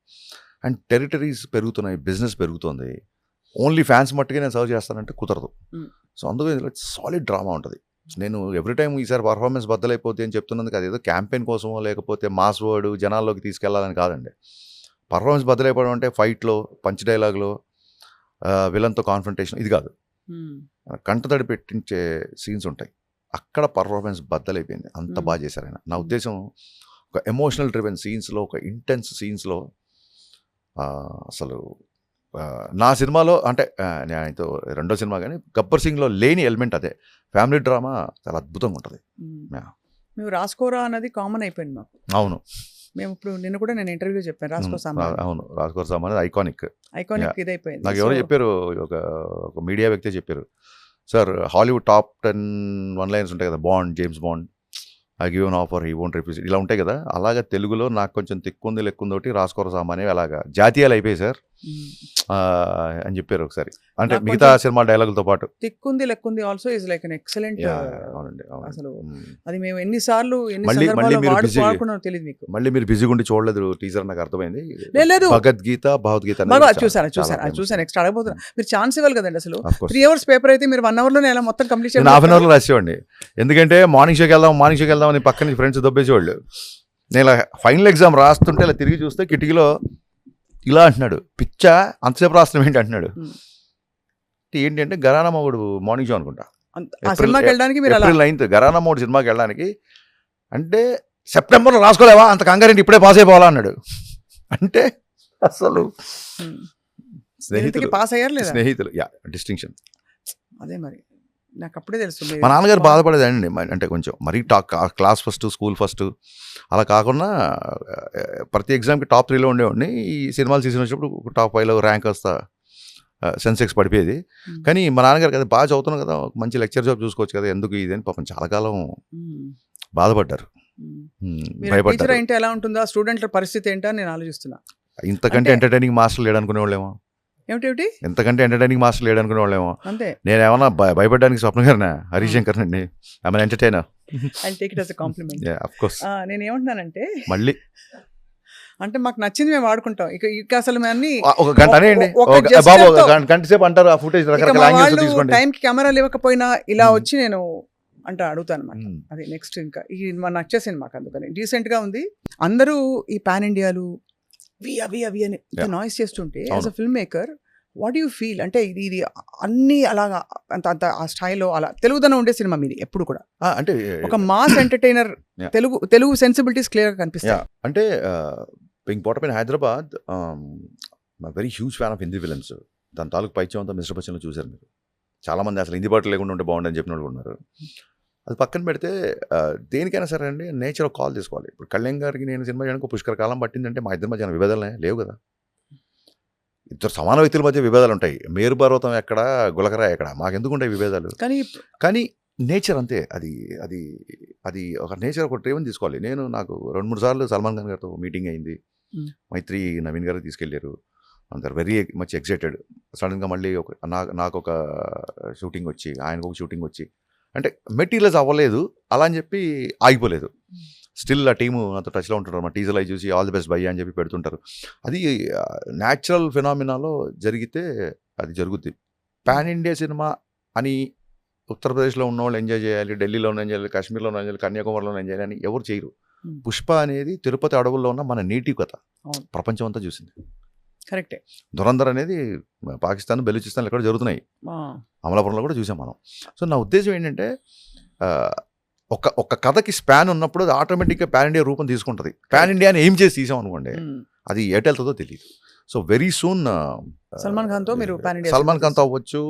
అండ్ టెరిటరీస్ పెరుగుతున్నాయి, బిజినెస్ పెరుగుతుంది. ఓన్లీ ఫ్యాన్స్ మట్టుకే నేను సర్వ్ చేస్తానంటే కుదరదు. సో అందుకు సాలిడ్ డ్రామా ఉంటుంది. నేను ఎవ్రీ టైం ఈసారి పర్ఫార్మెన్స్ బద్దలైపోతే అని చెప్తున్నందుకు అది ఏదో క్యాంపెయిన్ కోసమో లేకపోతే మాస్ వర్డ్ జనాల్లోకి తీసుకెళ్లాలని కాదండి. పర్ఫార్మెన్స్ బద్దలైపోవడం అంటే ఫైట్లో, పంచ్ డైలాగ్లో, విలన్తో కాన్ఫ్రంటేషన్, ఇది కాదు. కంటతడి పెట్టించే సీన్స్ ఉంటాయి, అక్కడ పర్ఫార్మెన్స్ బద్దలైపోయింది. అంత బాగా చేశారు ఆయన. నా ఉద్దేశం ఒక ఎమోషనల్ డ్రివెన్ సీన్స్లో, ఒక ఇంటెన్స్ సీన్స్లో అసలు నా సినిమాలో అంటే నేను ఆయనతో రెండో సినిమా కానీ గబ్బర్ సింగ్లో లేని ఎలిమెంట్ అదే. ఫ్యామిలీ డ్రామా చాలా అద్భుతంగా ఉంటుంది. మేము రాసుకోరా అన్నది కామన్ అయిపోయింది మాకు. అవును, మేము ఇప్పుడు నిన్న కూడా నేను ఇంటర్వ్యూ చెప్పాను రాసుకో సామాన్. అవును, రాసుకోర సామాన్ అనేది ఐకానిక్ ఇదైపోయింది. నాకు ఎవరో చెప్పారు, ఒక మీడియా వ్యక్తి చెప్పారు, sir Hollywood top 10 one lines ఉంటాయి కదా, bond, James bond, I give an offer he won't refuse, ఇలా ఉంటాయి కదా. అలాగా తెలుగులో నాకు కొంచెం తిక్కుంది లెక్కుందోటి రాసుకోర సామాన్ అలాగా జాతీయాలు అయిపోయాయి సార్ అని చెప్పారు ఒకసారి. అంటే మిగతా సినిమా డైలాగులతో పాటు తిక్కుంది లెక్కుంది also is like an excellent. అవునండి, అసలు అది మేము ఎన్నిసార్లు తెలియదు మీకు. మళ్ళీ మీరు బిజీగా ఉండి చూడలేదు టీజర్, నాకు అర్థమైంది. లేదు, భగవద్గీత భగవద్గీత చూసాను నెక్స్ట్ అడగబోతున్నా. మీరు ఛాన్స్ ఇవ్వాలి కదండి. అసలు 3 hours పేపర్ అయితే మీరు 1 hourలో ఎలా మొత్తం కంప్లీట్ చేయాలి? 1/2 hourలో రాసేవాడిని. ఎందుకంటే మార్నింగ్ షోకి వెళ్దాం అని పక్కన నుంచి ఫ్రెండ్స్ దొబ్బేసేవాళ్ళు. నేను ఇలా ఫైనల్ ఎగ్జామ్ రాస్తుంటే ఇలా తిరిగి చూస్తే కిటికీలో ఇలా అంటున్నాడు, పిచ్చా అంతసేపు రాస్తున్నాం ఏంటి అంటున్నాడు. ఏంటంటే గరానా మొగుడు మార్నింగ్ షో అనుకుంటా, ఆ సినిమాకి వెళ్ళడానికి మీరు అలా ఏప్రిల్ 9th గరానా మొగుడు సినిమాకి వెళ్ళడానికి. అంటే సెప్టెంబర్లో రాసుకోలేవా అంత కంగారేంటి, ఇప్పుడే పాస్ అయిపోవాలా అన్నాడు. అంటే అసలు స్నేహితులు పాస్ అయ్యారు లేదా? స్నేహితులు డిస్టింక్షన్. అదే మరి నాకు అప్పుడే తెలుసు మీరు మా నాన్నగారు బాధపడేదండి, అంటే కొంచెం మరీ క్లాస్ ఫస్ట్ స్కూల్ ఫస్ట్ అలా కాకుండా ప్రతి ఎగ్జామ్కి టాప్ 3లో ఉండేవాడిని. ఈ సినిమాలు సీజన్ వచ్చినప్పుడు టాప్ 5లో ర్యాంక్ వస్తా సెన్సెక్స్ పడిపోయేది. కానీ మా నాన్నగారు కదా బాగా చదువుతున్నాను కదా, మంచి లెక్చర్ జాబ్ చూసుకోవచ్చు కదా, ఎందుకు ఇదని పాపం చాలా కాలం బాధపడ్డారు, టీచర్ భయపడ్డారు. అంటే ఎలా ఉంటుందా, స్టూడెంట్ల పరిస్థితి ఏంటో నేను ఆలోచిస్తున్నా. ఇంతకంటే ఎంటర్టైనింగ్ మాస్టర్ లేడనుకునే వాళ్ళేమో, ఏమిటి ఎంతకంటే ఎంటర్టైనింగ్ మాస్టర్ లేడనుకునే వాళ్ళేమో. అంతే. నేను ఏమన్నా భయపడడానికి స్వప్న గారినా, హరీష్ శంకర్ నండి, I entertainer. I take it as a compliment. Of course. నేను ఏమంటున్నానంటే మళ్ళీ అంటే మాకు నచ్చింది మేము వాడుకుంటాం. ఇక అసలు అన్ని ఒక గంట అనేయండి ఒక బాబు, gesture తో గంట సేపు అంటారు ఆ ఫుటేజ్ రకరకాల యాంగిల్స్ తీసుకోండి. టైంకి కెమెరాలు ఇవ్వకపోయినా ఇలా వచ్చి నేను అంటే అడుగుతాను అనమాట. అది నెక్స్ట్ ఇంకా ఇది మన నచ్చేసింది మాకు, అందుకని డీసెంట్ గా ఉంది. అందరూ ఈ పాన్ ఇండియాలు అవి అని నాయిస్ చేస్తుంటే as a film maker what you feel? అంటే ఇది అన్ని అలాగా అంత ఆ స్థాయిలో అలా తెలుగుదనం ఉండే సినిమా మీది ఎప్పుడు కూడా, అంటే ఒక mass entertainer, Telugu sensibilities clear గా కనిపిస్తాయి. అంటే being brought up in Hyderabad, very huge fan of Hindi films. దాని తాలూకు పైచ్యం అంతా మిస్టర్ బచ్చన్లో చూశారు మీరు. చాలామంది అసలు హిందీ పాటలు లేకుండా ఉంటే బాగుండని చెప్పిన వాళ్ళు ఉన్నారు. అది పక్కన పెడితే దేనికైనా సరే అండి నేచర్ కాల్ తీసుకోవాలి. ఇప్పుడు కళ్యాణ్ గారికి నేను సినిమా చేయడానికి పుష్కర కాలం పట్టిందంటే మా ఇద్దరి మధ్య విభేదాలే లేవు కదా. ఇద్దరు సమాన వ్యక్తుల మధ్య విభేదాలు ఉంటాయి. మేరు పర్వతం ఎక్కడ, గులకరా ఎక్కడ, మాకెందుకు ఉంటాయి విభేదాలు? కానీ నేచర్ అంతే. అది అది అది ఒక నేచర్, ఒక ట్రేవన్ తీసుకోవాలి. నాకు 2-3 సార్లు సల్మాన్ ఖాన్ గారితో మీటింగ్ అయింది. మైత్రి నవీన్ గారు తీసుకెళ్ళారు. అందరు వెరీ మచ్ ఎక్సైటెడ్. సడన్గా మళ్ళీ నాకు ఒక షూటింగ్ వచ్చి, ఆయనకు ఒక షూటింగ్ వచ్చి, అంటే మెటీరియల్స్ అవ్వలేదు అలా అని చెప్పి ఆగిపోలేదు. స్టిల్ ఆ టీము అంత టచ్లో ఉంటుంటారు. మా టీజర్లు అవి చూసి ఆల్ ది బెస్ట్ బై అని చెప్పి పెడుతుంటారు. అది న్యాచురల్ ఫినామినాలో జరిగితే అది జరుగుద్ది. పాన్ ఇండియా సినిమా అని ఉత్తరప్రదేశ్లో ఉన్న వాళ్ళు ఎంజాయ్ చేయాలి, ఢిల్లీలో ఎంజాయ్ చేయాలి, కాశ్మీర్లో ఎంజాయ్ చేయాలి, కన్యాకుమారిలో ఎంజాయ్ చేయాలి అని ఎవరు చేయరు. పుష్ప అనేది తిరుపతి అడవుల్లో ఉన్న మన నేటివ్ కథ, ప్రపంచం అంతా చూసింది. కరెక్టే. దురంధర్ అనేది పాకిస్తాన్, బెలూచిస్తాన్ ఎక్కడ జరుగుతున్నాయి, అమలాపురంలో కూడా చూసాం మనం. సో నా ఉద్దేశం ఏంటంటే ఒక కథకి స్పాన్ ఉన్నప్పుడు అది ఆటోమేటిక్గా పాన్ ఇండియా రూపం తీసుకుంటుంది. పాన్ ఇండియా అని ఏం చేసి తీసాం అనుకోండి, అది ఎటెళ్తుందో తెలియదు. సో వెరీ సూన్ సల్మాన్ ఖాన్తో మీరు సల్మాన్ ఖాన్తో అవ్వచ్చు,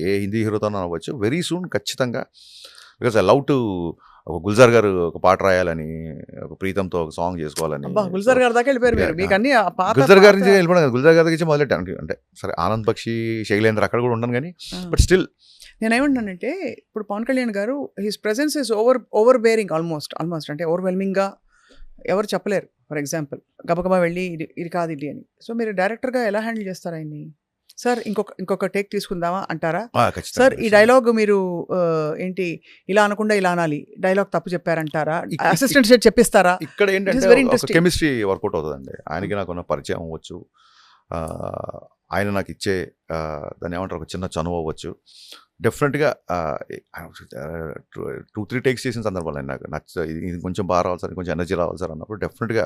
ఏ హిందీ హీరోతో అవ్వచ్చు, వెరీ సూన్ ఖచ్చితంగా. బికాస్ ఐ లవ్ టు ఒక గుల్జార్ గారు ఒక పాట రాయాలని, ఒక ప్రీతంతో ఒక సాంగ్ చేసుకోవాలని. గుల్జార్ గారి దాకా వెళ్ళిపోయారు మీరు. మీకు అన్ని గుల్జార్ గారి నుంచి వెళ్ళిపోయాను. గుల్జార్ గారి నుంచి మొదలెట్టాను. అంటే సరే ఆనంద్ బక్షి, శైలేంద్ర అక్కడ కూడా ఉన్నాను, కానీ బట్ స్టిల్ నేనేమంటున్నానంటే ఇప్పుడు పవన్ కళ్యాణ్ గారు his presence is over bearing almost అంటే ఓవర్వెల్మింగ్గా ఎవరు చెప్పలేరు. ఫర్ ఎగ్జాంపుల్ గబగబా వెళ్ళి ఇది కాదు ఇది అని. సో మీరు డైరెక్టర్గా ఎలా హ్యాండిల్ చేస్తారు ఆయన్ని? సార్ ఇంకొక టేక్ తీసుకుందామా అంటారా? సార్ ఈ డైలాగ్ మీరు ఏంటి ఇలా అనకుండా ఇలా అనాలి, డైలాగ్ తప్పు చెప్పారంటారా? Assistant set చెప్పిస్తారా? ఇక్కడ ఏంటంటే కెమిస్ట్రీ వర్కౌట్ అవుతుందండి. ఆయనకి నాకున్న పరిచయం అవ్వచ్చు, ఆయన నాకు ఇచ్చే దాన్ని ఏమంటారు ఒక చిన్న చనువు అవ్వచ్చు. డెఫినెట్గా 2-3 టేక్స్ చేసిన సందర్భాలు నాకు ఇది కొంచెం బాగా రావాలి సార్, కొంచెం ఎనర్జీ రావాలి సార్ అన్నప్పుడు డెఫినెట్గా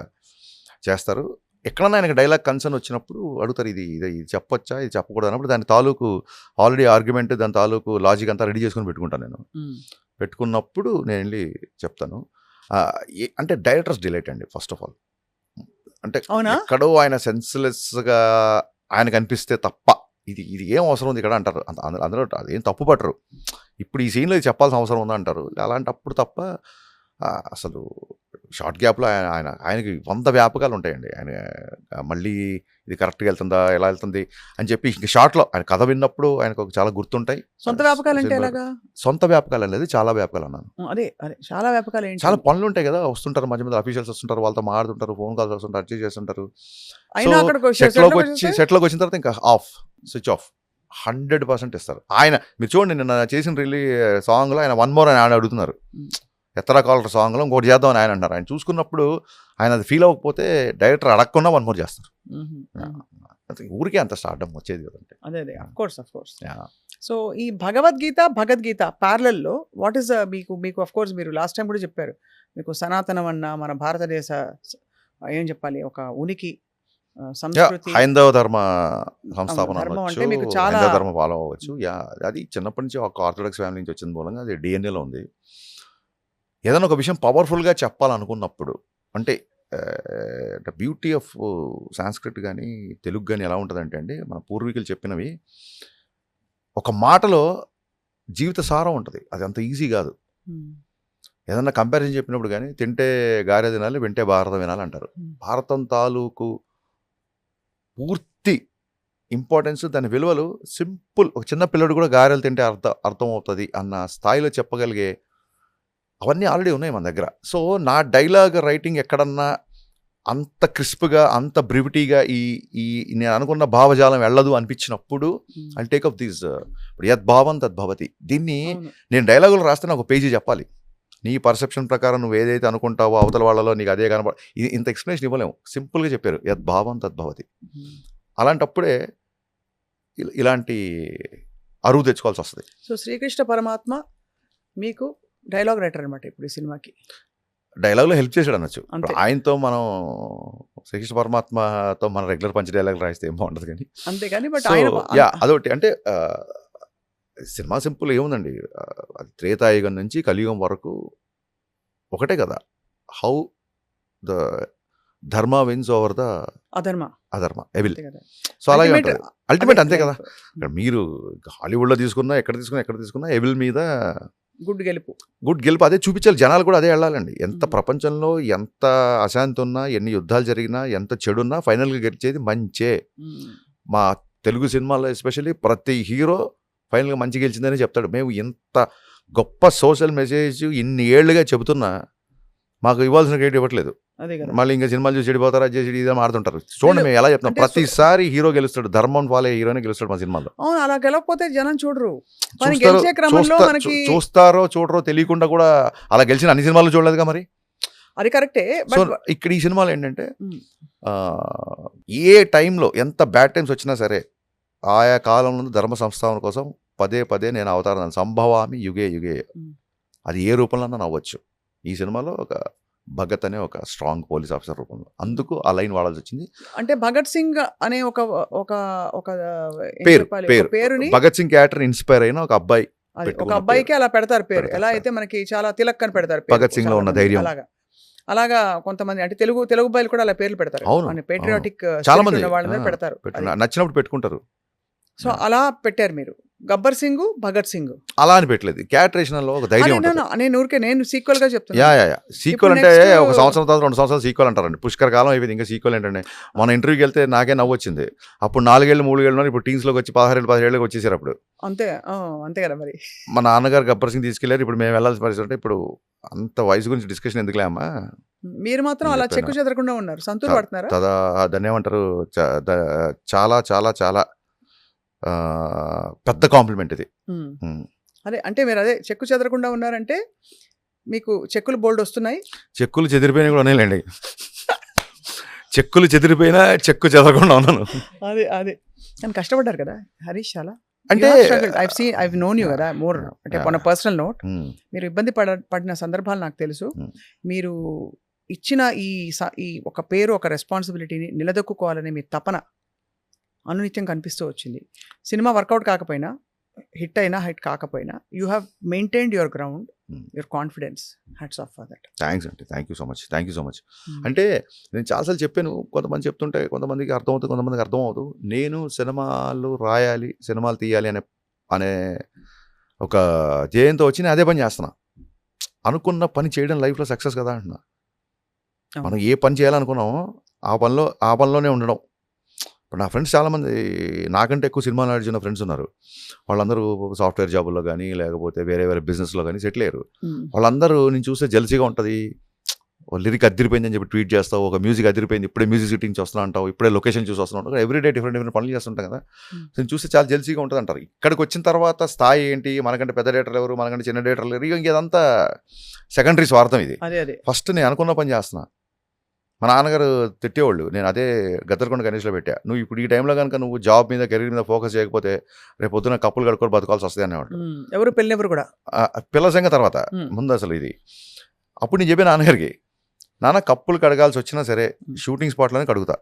చేస్తారు. ఎక్కడన్నా ఆయనకు డైలాగ్ కన్సర్న్ వచ్చినప్పుడు అడుగుతారు, ఇది చెప్పొచ్చా, ఇది చెప్పకూడదు అన్నప్పుడు దాని తాలూకు ఆల్రెడీ ఆర్గ్యుమెంట్, దాని తాలూకు లాజిక్ అంతా రెడీ చేసుకుని పెట్టుకుంటాను. నేను పెట్టుకున్నప్పుడు నేను వెళ్ళి చెప్తాను. అంటే డైరెక్టర్స్ డిలైట్ అండి ఫస్ట్ ఆఫ్ ఆల్. అంటే ఎక్కడో ఆయన సెన్స్లెస్గా ఆయనకు అనిపిస్తే తప్ప ఇది ఏం అవసరం ఉంది ఇక్కడ అంటారు. అందులో అదేం తప్పు పట్టరు. ఇప్పుడు ఈ సీన్లో ఇది చెప్పాల్సిన అవసరం ఉందా అంటారు. అలాంటప్పుడు తప్ప అసలు షార్ట్ గ్యాప్లో ఆయనకి 100 వ్యాపకాలు ఉంటాయండి. ఆయన మళ్ళీ ఇది కరెక్ట్గా వెళ్తుందా, ఎలా వెళ్తుంది అని చెప్పి ఇంక షార్ట్లో ఆయన కథ విన్నప్పుడు ఆయనకు చాలా గుర్తుంటాయి. సొంత వ్యాపకాలు అంటే ఎలాగా? సొంత వ్యాపకాలు అనేది చాలా వ్యాపకాలు అన్నాను. అదే చాలా వ్యాపకాలు, చాలా పనులు ఉంటాయి కదా, వస్తుంటారు మధ్య మధ్య అఫీషియల్స్ వస్తుంటారు, వాళ్ళతో మాట్లాడుతుంటారు, ఫోన్ కాల్స్ వస్తుంటారు, అర్జీ చేస్తుంటారు. సెట్లోకి వచ్చిన తర్వాత ఇంకా స్విచ్ ఆఫ్ 100% ఇస్తారు. ఆయన మీరు చూడండి, నిన్న చేసిన సాంగ్లో ఆయన 1 more అని ఆయన అడుగుతున్నారు. ఎత్తరా కాలర్ సాంగ్లో ఇంకోటి చేద్దామని ఆయన అంటారు. ఆయన చూసుకున్నప్పుడు ఆయన అది ఫీల్ అవ్వకపోతే డైరెక్టర్ అడగకుండా 1 more చేస్తారు. ఊరికే అంత స్టార్డమ్ వచ్చేది కదంటే. అదే అఫ్ కోర్స్. సో ఈ భగవద్గీత ప్యారలల్లో వాట్ ఈస్ మీకు అఫ్ కోర్స్ మీరు లాస్ట్ టైం కూడా చెప్పారు, మీకు సనాతనం అన్న మన భారతదేశ ఏం చెప్పాలి ఒక ఉనికి సంస్కృతి హైందవ ధర్మ సంస్థాపన ధర్మం అనొచ్చు, అంటే మీకు చాలా హైందవ ధర్మ ఫాలో అవ్వచ్చు. అది చిన్నప్పటి నుంచి ఒక ఆర్థోడాక్స్ ఫ్యామిలీ నుంచి వచ్చిన మూలంగా అది డిఎన్ఏలో ఉంది. ఏదైనా ఒక విషయం పవర్ఫుల్గా చెప్పాలనుకున్నప్పుడు అంటే ద బ్యూటీ ఆఫ్ సాంస్క్రిట్ కానీ తెలుగు కానీ ఎలా ఉంటుందంటే అండి, మన పూర్వీకులు చెప్పినవి ఒక మాటలో జీవిత సారం ఉంటుంది. అది అంత ఈజీ కాదు. ఏదన్నా కంపారిజన్ చెప్పినప్పుడు కానీ తింటే గారె తినాలి, వింటే భారతం వినాలి అంటారు. భారతం తాలూకు పూర్తి ఇంపార్టెన్స్, దాని విలువలు సింపుల్, ఒక చిన్న పిల్లడు కూడా గారెలు తింటే అర్థం అవుతుంది అన్న స్థాయిలో చెప్పగలిగే అవన్నీ ఆల్రెడీ ఉన్నాయి మన దగ్గర. సో నా డైలాగ్ రైటింగ్ ఎక్కడన్నా అంత క్రిస్ప్గా, అంత బ్రివిటీగా ఈ నేను అనుకున్న భావజాలం వెళ్ళదు అనిపించినప్పుడు ఐ టేక్ అప్ దీస్ ఇప్పుడు యద్భావం తద్భవతి. దీన్ని నేను డైలాగులు రాస్తే నాకు ఒక పేజీ చెప్పాలి. నీ పర్సెప్షన్ ప్రకారం నువ్వు ఏదైతే అనుకుంటావో అవతల వాళ్ళలో నీకు అదే ఇంత ఎక్స్ప్లెనేషన్ ఇవ్వలేము. సింపుల్గా చెప్పారు యద్భావం తద్భవతి. అలాంటప్పుడే ఇలాంటి అరువు తెచ్చుకోవాల్సి వస్తుంది. సో శ్రీకృష్ణ పరమాత్మ మీకు డైలాగ్ రైటర్ అనమాట ఇప్పుడు ఈ సినిమాకి. డైలాగ్లో హెల్ప్ చేశాడు అనొచ్చు. ఆయనతో మనం శ్రీకృష్ణ పరమాత్మతో మన రెగ్యులర్ పంచ్ డైలాగ్ రాయిస్తే ఏం బాగుంటుంది కానీ అంతేగాని బట్ అదొకటి. అంటే సినిమా సింపుల్ ఏముందండి, అది త్రేతాయుగం నుంచి కలియుగం వరకు ఒకటే కదా. హౌ ద ధర్మ విన్స్ ఓవర్ ద అధర్మ ఎవిల్. సో అలాగే ఉంటుంది అల్టిమేట్, అంతే కదా. మీరు హాలీవుడ్లో తీసుకున్నా, ఎక్కడ తీసుకున్నా ఎవిల్ మీద గుడ్ గెలుపు అదే చూపించాలి. జనాలు కూడా అదే వెళ్ళాలండి. ఎంత ప్రపంచంలో ఎంత అశాంతి ఉన్నా, ఎన్ని యుద్ధాలు జరిగినా, ఎంత చెడున్నా ఫైనల్గా గెలిచేది మంచే. మా తెలుగు సినిమాలో ఎస్పెషల్లీ ప్రతి హీరో ఫైనల్గా మంచి గెలిచిందని చెప్తాడు. మేము ఇంత గొప్ప సోషల్ మెసేజ్ ఇన్ని ఏళ్ళుగా చెబుతున్నా మాకు ఇవ్వాల్సిన క్రెడిట్ ఇవ్వట్లేదు. మళ్ళీ ఇంకా సినిమాలు చూసి చెడిపోతారు, అది చేసి ఇది ఆడుతుంటారు. చూడండి మేము ఎలా చెప్తాం, ప్రతిసారి హీరో గెలుస్తాడు, ధర్మం ఫాలో హీరోనే గెలుస్తాడు మా సినిమాలో. అలా గెలవకపోతే జనం చూడరు. చూస్తారో చూడరో తెలియకుండా కూడా అలా గెలిచిన అన్ని సినిమాలు చూడలేదుగా మరి. అది కరెక్టే. సో ఇక్కడ ఈ సినిమాలో ఏంటంటే ఏ టైంలో ఎంత బ్యాడ్ టైమ్స్ వచ్చినా సరే ఆయా కాలంలో ధర్మ సంస్థాపన కోసం పదే నేను అవతారం సంభవామి యుగే అది ఏ రూపంలో అవ్వచ్చు. ఈ సినిమాలో ఒక భగత్ అనే ఒక స్ట్రాంగ్ పోలీస్ ఆఫీసర్ రూపంలో, అందుకు ఆ లైన్ వాడాల్సి వచ్చింది. అంటే భగత్ సింగ్ అనే ఒక పేరుని భగత్ సింగ్ క్యారెక్టర్ ఇన్స్పైర్ అయిన ఒక అబ్బాయికి అలా పెడతారు పేరు. ఎలా అయితే మనకి చాలా తిలక్ అని పెడతారు భగత్ సింగ్ లో ఉన్న ధైర్యం. అలాగా కొంతమంది అంటే తెలుగు అబ్బాయిలు కూడా అలా పేర్లు పెడతారు. పేట్రియాటిక్ చాలా మంది వాళ్ళని పెడతారు, నచ్చినప్పుడు పెట్టుకుంటారు. సో అలా పెట్టారు మీరు. గబ్బర్ సింగ్, భగత్ సింగ్ అలా అని పెట్టలేదు. క్యారెక్టరేషన్ లో ఒక ధైర్యం. నేను సీక్వెల్ గా చెప్తాను. సీక్వెల్ అంటే ఒక సంవత్సరం తర్వాత 2 సంవత్సరాలు సీక్వెల్ అంటారండి. పుష్కర కాలం అయిపోయింది, ఇంకా సీక్వెల్ ఏంటంటే మన ఇంటర్వ్యూకి వెళ్తే నాకే నవ్వు వచ్చింది. అప్పుడు 4 ఏళ్ళు 3 ఏళ్ళు ఇప్పుడు టీన్స్ లోకి వచ్చి 16 వచ్చేసారు. అప్పుడు అంతే కదా మరి. మా నాన్నగారు గబ్బర్ సింగ్ తీసుకెళ్లారు. ఇప్పుడు మేము వెళ్ళాల్సిన పరిస్థితి అంటే ఇప్పుడు అంత వయసు గురించి డిస్కషన్ ఎందుకులే అమ్మా. మీరు మాత్రం అలా చెక్కు చెదరకుండా ఉన్నారు. సంతూర్ పడుతున్నారా? దాన్ని ఏమంటారు, చాలా చాలా చాలా పెద్ద కాంప్లిమెంట్ ఇది. అదే అంటే మీరు అదే చెక్కు చెదరకుండా ఉన్నారంటే మీకు చెక్కులు బోల్డ్ వస్తున్నాయి. చెక్కులు చెదిరిపోయినా కూడా ఉన్నాయిలేండి. చెక్కులు చెదిరిపోయినా చెక్కు చెదరకుండా ఉన్నాను. అదే కానీ కష్టపడ్డారు కదా హరీష్ చాలా. అంటే ఐ నోన్ యూ కదా మోర్, అంటే మన పర్సనల్ నోట్. మీరు ఇబ్బంది పడిన సందర్భాలు నాకు తెలుసు. మీరు ఇచ్చిన ఈ ఒక పేరు, ఒక రెస్పాన్సిబిలిటీని నిలదొక్కుకోవాలని మీ తపన అనునిత్యం కనిపిస్తూ వచ్చింది. సినిమా వర్కౌట్ కాకపోయినా, హిట్ అయినా హిట్ కాకపోయినా, you have maintained your ground, your confidence. Hats off for that. Thanks అండి. Thank you so much. అంటే నేను చాలాసార్లు చెప్పాను, కొంతమంది చెప్తుంటే కొంతమందికి అర్థమవుతుంది, కొంతమందికి అర్థం అవుతుంది. నేను సినిమాలు రాయాలి, సినిమాలు తీయాలి అనే ఒక ధ్యేయంతో వచ్చి నేను అదే పని చేస్తున్నా. అనుకున్న పని చేయడం లైఫ్లో సక్సెస్ కదా అంటున్నా. మనం ఏ పని చేయాలనుకున్నామో ఆ పనిలోనే ఉండడం. ఇప్పుడు నా ఫ్రెండ్స్ చాలామంది నాకంటే ఎక్కువ సినిమాలు నడిచిన ఫ్రెండ్స్ ఉన్నారు. వాళ్ళందరూ సాఫ్ట్వేర్ జాబుల్లో కానీ లేకపోతే వేరే బిజినెస్లో కానీ సెటిల్ అయ్యారు. వాళ్ళందరూ నేను చూస్తే జెలసీగా ఉంటుంది. లిరిక్ అదిరిపోయిందని చెప్పి ట్వీట్ చేస్తావు, ఒక మ్యూజిక్ అదిరిపోయింది, ఇప్పుడే మ్యూజిక్ షూటింగ్ వస్తున్నా అంటావు, ఇప్పుడే లొకేషన్ చూసి వస్తున్నా ఉంటావు, ఎవ్రీడే డిఫరెంట్ పనులు చేస్తుంటాం కదా. నేను చూస్తే చాలా జెలసీగా ఉంటుంది అంటారు. ఇక్కడికి వచ్చిన తర్వాత స్థాయి ఏంటి, మనకంటే పెద్ద డేటర్లు ఎవరు, మనకంటే చిన్న డేటర్లు ఎవరు, ఇంకేదంతా సెకండరీ స్వార్థం. ఇది ఫస్ట్ నేను అనుకున్న పని చేస్తున్నా. మా నాన్నగారు తిట్టేవాళ్ళు, నేను అదే గద్దరకొండ గణేష్లో పెట్టా, నువ్వు ఇప్పుడు ఈ టైంలో కనుక నువ్వు జాబ్ మీద కెరీర్ మీద ఫోకస్ చేయకపోతే రేపు పొద్దున కప్పులు కడుక్కొని బతకాల్సి వస్తుంది అనేవాళ్ళు. ఎవరు పెళ్ళెవరు కూడా పిల్ల సంగ తర్వాత ముందు అసలు ఇది. అప్పుడు నేను చెప్పే నాన్నగారికి, నాన్న కప్పులు కడగాల్సి వచ్చినా సరే షూటింగ్ స్పాట్లోనే కడుగుతా.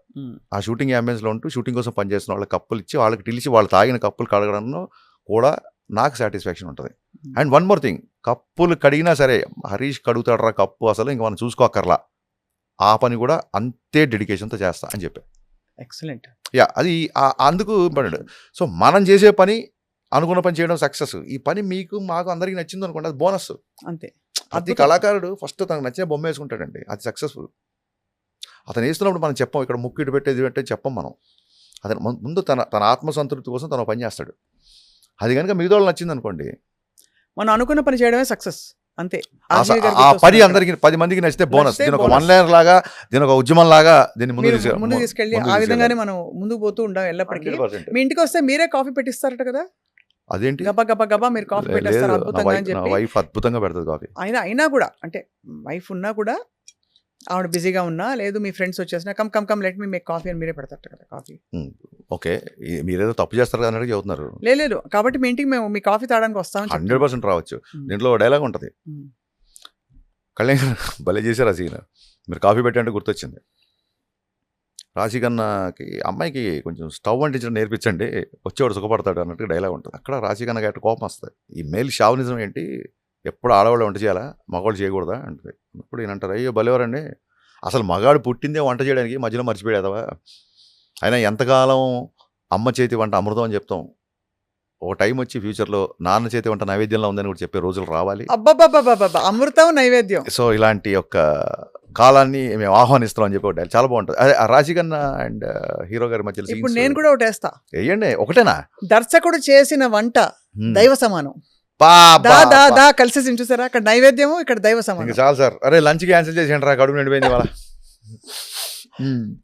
ఆ షూటింగ్ అంబియన్స్లో ఉంటూ షూటింగ్ కోసం పనిచేస్తున్న వాళ్ళకి కప్పులు ఇచ్చి వాళ్ళకి పిలిచి వాళ్ళు తాగిన కప్పులు కడగడంలో కూడా నాకు సాటిస్ఫాక్షన్ ఉంటుంది. అండ్ వన్ మోర్ థింగ్, కప్పులు కడిగినా సరే హరీష్ కడుగుతాడరా కప్పు, అసలు ఇంక మనం చూసుకోక్కర్లా, ఆ పని కూడా అంతే డెడికేషన్తో చేస్తా అని చెప్పా. ఎక్సలెంట్. యా, అది అందుకు ఇంపార్టెంట్. సో మనం చేసే పని అనుకున్న పని చేయడం సక్సెస్. ఈ పని మీకు మాకు అందరికీ నచ్చింది అనుకోండి, అది బోనస్. అంతే. ప్రతి కళాకారుడు ఫస్ట్ తనకు నచ్చిన బొమ్మ వేసుకుంటాడండి, అది సక్సెస్ఫుల్. అతను వేస్తున్నప్పుడు మనం చెప్పం, ఇక్కడ ముక్కు ఇటు పెట్టేది పెట్టే చెప్పం మనం. అతను ముందు తన ఆత్మసంతృప్తి కోసం తను పని చేస్తాడు. అది కనుక మిగతా వాళ్ళు నచ్చింది అనుకోండి, మనం అనుకున్న పని చేయడమే సక్సెస్. అంతే. ఆ పని అందరికి 10 మందికి నచ్చితే బోనస్. దీని ఒక 1 లైనర్ లాగా, దీని ఒక ఉద్యమం లాగా దీన్ని ముందు తీసుకెళ్ళి ఆ విధంగానే మనం ముందుకు పోతూ ఉండాలి ఎల్లప్పటికీ. మీ ఇంటికి వస్తే మీరే కాఫీ పెట్టిస్తారట కదా? అదేంటి గబా గబా గబా మీరు కాఫీ పెట్టేస్తారు అద్భుతంగా అని నా చెప్పి. వైఫ్ అద్భుతంగా పెడుతుంది కాఫీ. అయినా కూడా అంటే వైఫ్ ఉన్నా కూడా ఆవిడ బిజీగా ఉన్నా, లేదు మీ ఫ్రెండ్స్ వచ్చేసినా come come come let me make coffee అని మీరే పెడతారట కదా కాఫీ. ఓకే, మీరేదో తప్పు చేస్తారు కదా అన్నట్టు చెబుతున్నారు. లేదు, కాబట్టి మీ ఇంటికి మేము మీ కాఫీ తాగడానికి వస్తామని 100% రావచ్చు. దీంట్లో డైలాగ్ ఉంటుంది, కళ్యాణ్ భలే చేశారు ఆ సీన్. మీరు కాఫీ పెట్టంటే గుర్తొచ్చింది. రాశికన్నకి అమ్మాయికి కొంచెం స్టవ్ అంటించడం నేర్పించండి, వచ్చేవాడు సుఖపడతాడు అన్నట్టు డైలాగ్ ఉంటుంది. అక్కడ రాశికన్నకి అట్లా కోపం వస్తుంది. ఈ మేల్ షావనిజం ఏంటి, ఎప్పుడు ఆడవాళ్ళు వంట చేయాలా, మగవాళ్ళు చేయకూడదా అంటుంది. అప్పుడు ఈయన అంటారు, అయ్యో భలేవారండి, అసలు మగాడు పుట్టిందే వంట చేయడానికి, మధ్యలో మర్చిపోయేదవా, అయినా ఎంతకాలం అమ్మ చేతి వంట అమృతం అని చెప్తాం, ఓ టైం వచ్చి ఫ్యూచర్లో నాన్న చేతి వంట నైవేద్యంలో ఉందని కూడా చెప్పే రోజులు రావాలి. అబ్బబ్బబ్బబ్బబ్బ, అమృతం నైవేద్యం. సో ఇలాంటి యొక్క కాలాన్ని మేము ఆహ్వానిస్తాం అని చెప్పి ఒకటి చాలా బాగుంటుంది. అదే రాశికన్న అండ్ హీరో గారి మధ్య ఇప్పుడు నేను కూడా ఒకటి వేస్తా. వేయండి. ఒకటేనా? దర్శకుడు చేసిన వంట దైవ సమానం. కలిసి చూసారా, అక్కడ నైవేద్యము, ఇక్కడ దైవ సమానం. చాలు సార్. అరే లంచ్ క్యాన్సిల్ చేసేయండి రా, కడుపు నిండిపోయింది వాళ్ళ.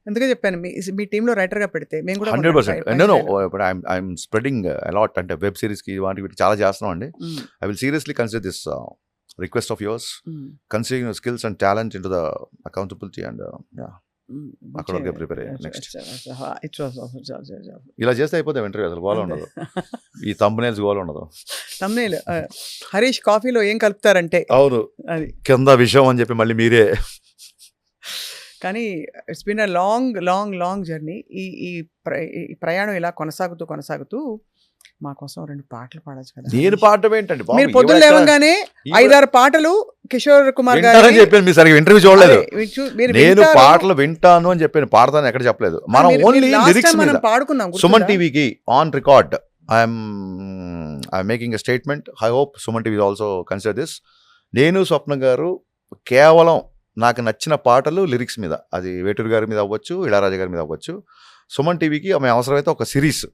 ఎందుకే చెప్పాను, మీ టీంలో రైటర్ గా పెడితే మేము కూడా 100%. ఐఎమ్ స్ప్రెడింగ్ అలాట్, అంటే వెబ్ సిరీస్ కి వాటికి చాలా చేస్తున్నాం అండి. I will seriously consider this request of yours, considering your skills and talent into the accountability and అక్కడ వరకు ప్రిపేర్ అయ్యాను. నెక్స్ట్ ఇలా చేస్తే అయిపోతాం ఇంటర్వ్యూ, అసలు గోల ఉండదు, ఈ థంబ్నెయిల్స్ గోల ఉండదు. థంబ్నెయిల్ హరీష్ కాఫీలో ఏం కలుపుతారంటే అవును అది కింద విషయం అని చెప్పి మళ్ళీ మీరే. కానీ it's been a long long long journey. ఈ ప్రయాణం ఇలా కొనసాగుతూ మా కోసం 2 పాటలు పాడచ్చు కదా. నేను పాడటం ఏంటండి, మీరు పొద్దున్న లేవగానే 5-6 పాటలు కిషోర్ కుమార్ గారు చెప్పాను. మీరు సరిగ్గా ఇంటర్వ్యూ చూడలేదు. నేను పాటలు వింటాను అని చెప్పాను, పాడతాను ఎక్కడ చెప్పలేదు. మనం ఓన్లీ లిరిక్స్ మీద పాడుకున్నాం. సుమన్ టీవీకి on record I'm making a statement. I hope Suman TV also consider this. నేను స్వప్న గారు కేవలం నాకు నచ్చిన పాటలు లిరిక్స్ మీద, అది వేటూరు గారి మీద అవ్వచ్చు, ఇళయరాజా గారి మీద అవ్వచ్చు, సుమన్ టీవీకి ఆమె అవసరమైతే ఒక సిరీస్,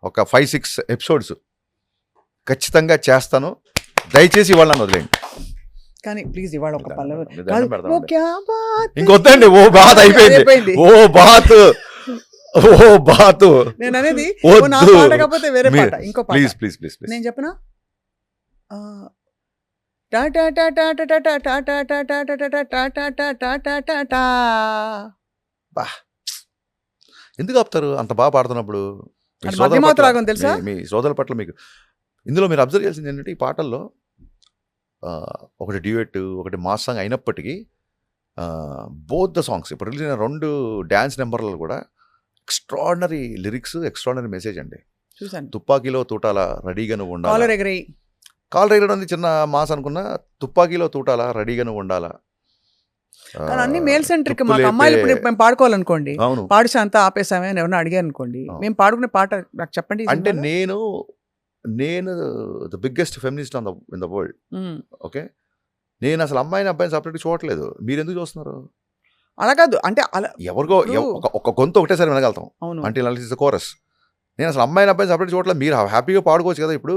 ఒక 5-6 ఎపిసోడ్స్ ఖచ్చితంగా చేస్తాను. దయచేసి ఇవాళ నన్ను వదిలేండి. కానీ ప్లీజ్ ఇవాళ ఒక పల్లవి ఇంకొద్దండి. ఓ బాత్ అయిపోయింది. ఓ బాత్ నేను అనేది కాకపోతే వేరే పాట, ఇంకో పాట ప్లీజ్ నేను చెప్పనా. ఎందుకు ఆపుతారు అంత బాగా పాడుతున్నప్పుడు? తెలుసా మీ సోదరుల పట్ల మీకు ఇందులో మీరు అబ్జర్వ్ చేయాల్సింది ఏంటంటే, ఈ పాటల్లో ఒకటి డ్యూయట్, ఒకటి మాస్ సాంగ్ అయినప్పటికీ బోత్ ద సాంగ్స్ ఇప్పుడు రిలీజ్ అయిన 2 డ్యాన్స్ నెంబర్లలో కూడా ఎక్స్ట్రాడినరీ లిరిక్స్, ఎక్స్ట్రాడినరీ మెసేజ్ అండి. చూసాను. తుపాకీలో తూటాల రెడీగా నువ్వు ఉండాలి. కాలర్ ఎగరడం చిన్న మాస్ అనుకున్నా, తుపాకీలో తూటాల రెడీగా నువ్వు ఉండాలా. అన్ని మేల్ సెంట్రిక్. మాకు అమ్మాయిలు ఇప్పుడు మేము పాడుకోవాలనుకోండి, పాడిసి అంతా ఆపేసామే అని ఎవరైనా అడిగారు అనుకోండి, మేము పాడుకునే పాట నాకు చెప్పండి. అంటే నేను the biggest feminist in the world. Okay, నేను అసలు అమ్మాయిని అబ్బాయిని సపరేట్గా చూడట్లేదు. మీరు ఎందుకు చూస్తున్నారు? అలా కాదు, అంటే అలా ఎవరికో ఒక గొంతు ఒకటేసారి వినగలుగుతాం. అంటే ఇస్ ద కోరస్. నేను అసలు అమ్మాయిని అబ్బాయిని సపరేట్ చూడట్లేదు. మీరు హ్యాపీగా పాడుకోవచ్చు కదా. ఇప్పుడు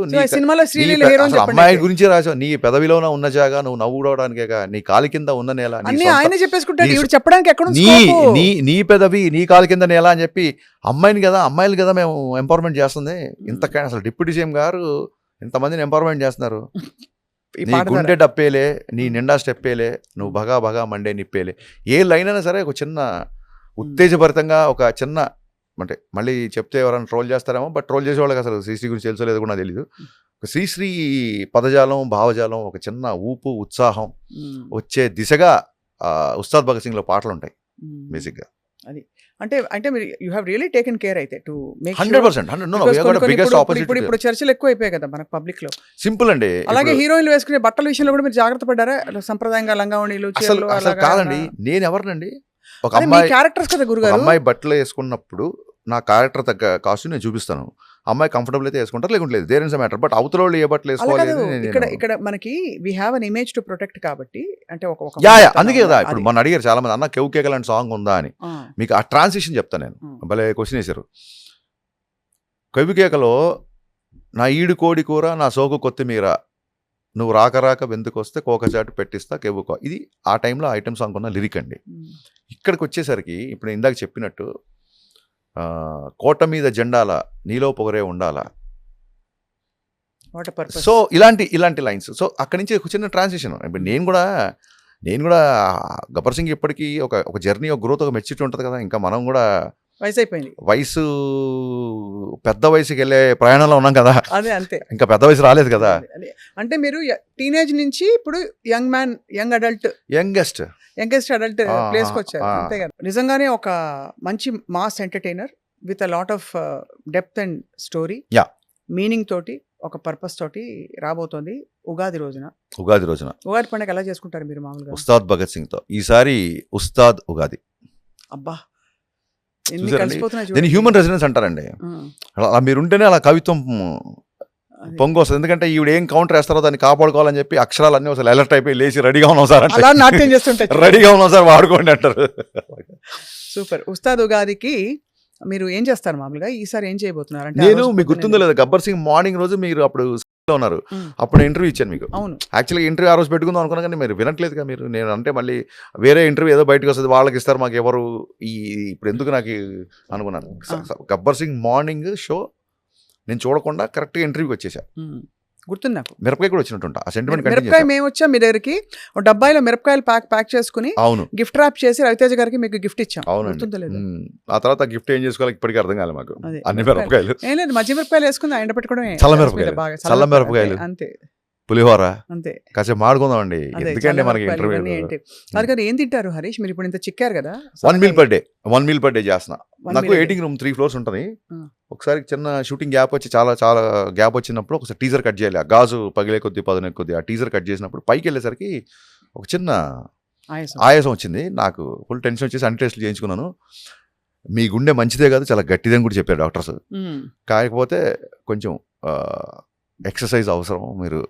అమ్మాయి గురించి రాసావు, నీ పెదవిలో ఉన్న జాగా నువ్వు నవ్వుకోవడానికే, నీ కాలి కింద ఉన్న నేల, నీ పెదవి నీ కాలి కింద నేల అని చెప్పి అమ్మాయిలు కదా మేము ఎంపవర్మెంట్ చేస్తుంది. ఇంతకైనా అసలు డిప్యూటీ సీఎం గారు ఇంతమందిని ఎంపవర్మెంట్ చేస్తున్నారు. నీ గుండె డప్పేలే, నీ నిండా స్టెప్పేలే, నువ్వు భగా భగా మండే నిప్పేలే. ఏ లైన్ అయినా సరే ఒక చిన్న ఉత్తేజభరితంగా, ఒక చిన్న, అంటే మళ్ళీ చెప్తే ఎవరైనా ట్రోల్ చేస్తారేమో, బట్ ట్రోల్ చేసే వాళ్ళకి అసలు శ్రీశ్రీ గురించి తెలుసో లేదో కూడా తెలీదు. శ్రీశ్రీ పదజాలం, భావజాలం, ఒక చిన్న ఊపు, ఉత్సాహం వచ్చే దిశగా ఉస్తాద్ భగత్ సింగ్లో పాటలు ఉంటాయి బేసిక్గా. అంటే అంటే మీరు you have really taken care అయితే టు మేక్ 100% బిగ్గెస్ట్ ఇప్పుడు ఇప్పుడు చర్చలు ఎక్కువ అయిపోయాయి కదా మనకు పబ్లిక్ లో. సింపుల్ అండి. అలాగే హీరోయిన్లు వేసుకునే బట్టల విషయంలో కూడా మీరు జాగ్రత్త పడ్డారా? సంప్రదాయంగా లంగావణిలు అసలు కాదండి, నేను ఎవరినండి, ఒక క్యారెక్టర్స్ కదా గురుగారు. అమ్మాయి బట్టలు వేసుకున్నప్పుడు నా క్యారెక్టర్ తగ్గ కాస్ట్యూమ్ నేను చూపిస్తాను. అమ్మాయి కంఫర్టబుల్ అయితే వేసుకుంటారు, లేకుంటే లేదు, దేర్ ఇస్ మ్యాటర్. బట్ అవతల వాళ్ళు ఏ బట్టలు వేసుకోవాలి ఇక్కడ మనకి we have an image to protect కాబట్టి అంటే అందుకే కదా ఇప్పుడు మన అడిగారు చాలా మంది, అన్న కేవ్ కేక లాంటి సాంగ్ ఉందా అని. మీకు ఆ ట్రాన్సిషన్ చెప్తాను నేను, భలే క్వశ్చన్ వేశారు. కవికేకలో నా ఈడు కోడి కూర నా సోకు కొత్తిమీర నువ్వు రాక రాక వెందుకొస్తే కోకచాటు పెట్టిస్తా కెవ్వుకో, ఇది ఆ టైంలో ఐటమ్ సాంగ్ ఉన్న లిరిక్ అండి. ఇక్కడికి వచ్చేసరికి ఇప్పుడు నేను ఇందాక చెప్పినట్టు కోట మీద జెండాల నీలో పొగరే ఉండాలా, సో ఇలాంటి లైన్స్. సో అక్కడి నుంచి ఒక చిన్న ట్రాన్సిషన్. ఇప్పుడు నేను కూడా గబ్బర్ సింగ్ ఇప్పటికీ ఒక జర్నీ, ఒక గ్రోత్, ఒక మెచ్యూరిటీ ఉంటుంది కదా. ఇంకా మనం కూడా వయసు పెద్ద వయసుకి వెళ్ళే ప్రయాణంలో ఉన్నాం కదా. అదే అంతే, ఇంకా పెద్ద వయసు రాలేదు కదా. అంటే మీరు టీనేజ్ నుంచి ఇప్పుడు యంగెస్ట్ అడల్ట్ ప్లేస్కి వచ్చారు అంతే కదా. నిజంగానే ఒక మంచి mass entertainer with a lot of depth and story, meaning తోటి, ఒక పర్పస్ తోటి రాబోతోంది ఉగాది రోజున. ఉగాది పండుగ ఎలా చేసుకుంటారు మీరు మామూలుగా? ఉస్తాద్ భగత్ సింగ్ తో ఈసారి ఉస్తాద్ ఉగాది. అబ్బా, దీన్ని హ్యూమన్ రెసిడెన్స్ అంటారండి. అలా మీరుంటేనే అలా కవిత్వం పొంగు వస్తుంది. ఎందుకంటే ఈవిడ ఏం కౌంటర్ వేస్తారో దాన్ని కాపాడుకోవాలని చెప్పి అక్షరాలన్నీ ఒకసారి అలర్ట్ అయిపోయి లేచి రెడీగా ఉన్నాం సార్ అంటే, నాట్యం చేస్తుంటే రెడీగా ఉన్నాం సార్ వాడుకోండి అంటారు. సూపర్. ఉస్తాద్ ఉగాదికి మీరు ఏం చేస్తారు మామూలుగా? ఈసారి ఏం చేయబోతున్నారు? అంటే నేను మీకు గుర్తుందో లేదా, గబ్బర్ సింగ్ మార్నింగ్ రోజు మీరు అప్పుడు ఉన్నారు, అప్పుడు ఇంటర్వ్యూ ఇచ్చాను మీకు. అవును, యాక్చువల్గా ఇంటర్వ్యూ ఆ రోజు పెట్టుకుందాం అనుకున్నా కానీ మీరు వినట్లేదు కదా. మీరు నేను అంటే మళ్ళీ వేరే ఇంటర్వ్యూ ఏదో బయటకు వస్తుంది, వాళ్ళకి ఇస్తారు, మాకు ఎవరు ఇప్పుడు ఎందుకు నాకు అనుకున్నాను. గబ్బర్ సింగ్ మార్నింగ్ షో నేను చూడకుండా కరెక్ట్గా ఇంటర్వ్యూకి వచ్చేసా. గుర్తుంది నాకు. మిరపకాయ కూడా వచ్చినట్టుంటా, ఆ సెంటిమెంట్. మిరపకాయ మేము వచ్చాం మీ దగ్గరికి, డబ్బాయిలో మిరపకాయలు ప్యాక్ చేసుకుని, అవును, గిఫ్ట్ ర్యాప్ చేసి రవితేజ గారికి మీకు గిఫ్ట్ ఇచ్చాం. అవును, ఆ తర్వాత గిఫ్ట్ ఏం చేసుకోవాలి ఇప్పటికీ అర్థం కాలేదు మాకు. అన్ని మిరపకాయలు ఏం లేదు, మధ్య మిరపకాయలు వేసుకుని ఎండ పెట్టుకోవడం, చల్ల మిరపకాయలు, అంతే, పులిహోర, అంతే. కాసేపు మాడుకుందాం అండి. ఎందుకంటే మనకి ఇంటర్వ్యూ అందుకని ఏం తింటారు హరీష్ మీరు? ఇప్పుడు ఇంత చిక్కారు కదా. 1 meal per day చేస్తున్నా. నాకు ఎడిటింగ్ రూమ్ 3 floors ఉంటుంది. ఒకసారి చిన్న షూటింగ్ గ్యాప్ వచ్చి చాలా గ్యాప్ వచ్చినప్పుడు ఒకసారి టీజర్ కట్ చేయాలి. ఆ గాజు పగిలే కొద్ది పదునే కొద్ది ఆ టీజర్ కట్ చేసినప్పుడు పైకి వెళ్ళేసరికి ఒక చిన్న ఆయాసం వచ్చింది. నాకు ఫుల్ టెన్షన్ వచ్చేసి అన్ని టెస్టులు చేయించుకున్నాను. మీ గుండె మంచిదే కాదు, చాలా గట్టిదని కూడా చెప్పారు డాక్టర్స్. కాకపోతే కొంచెం ఎక్సర్సైజ్ అవసరం, మీరు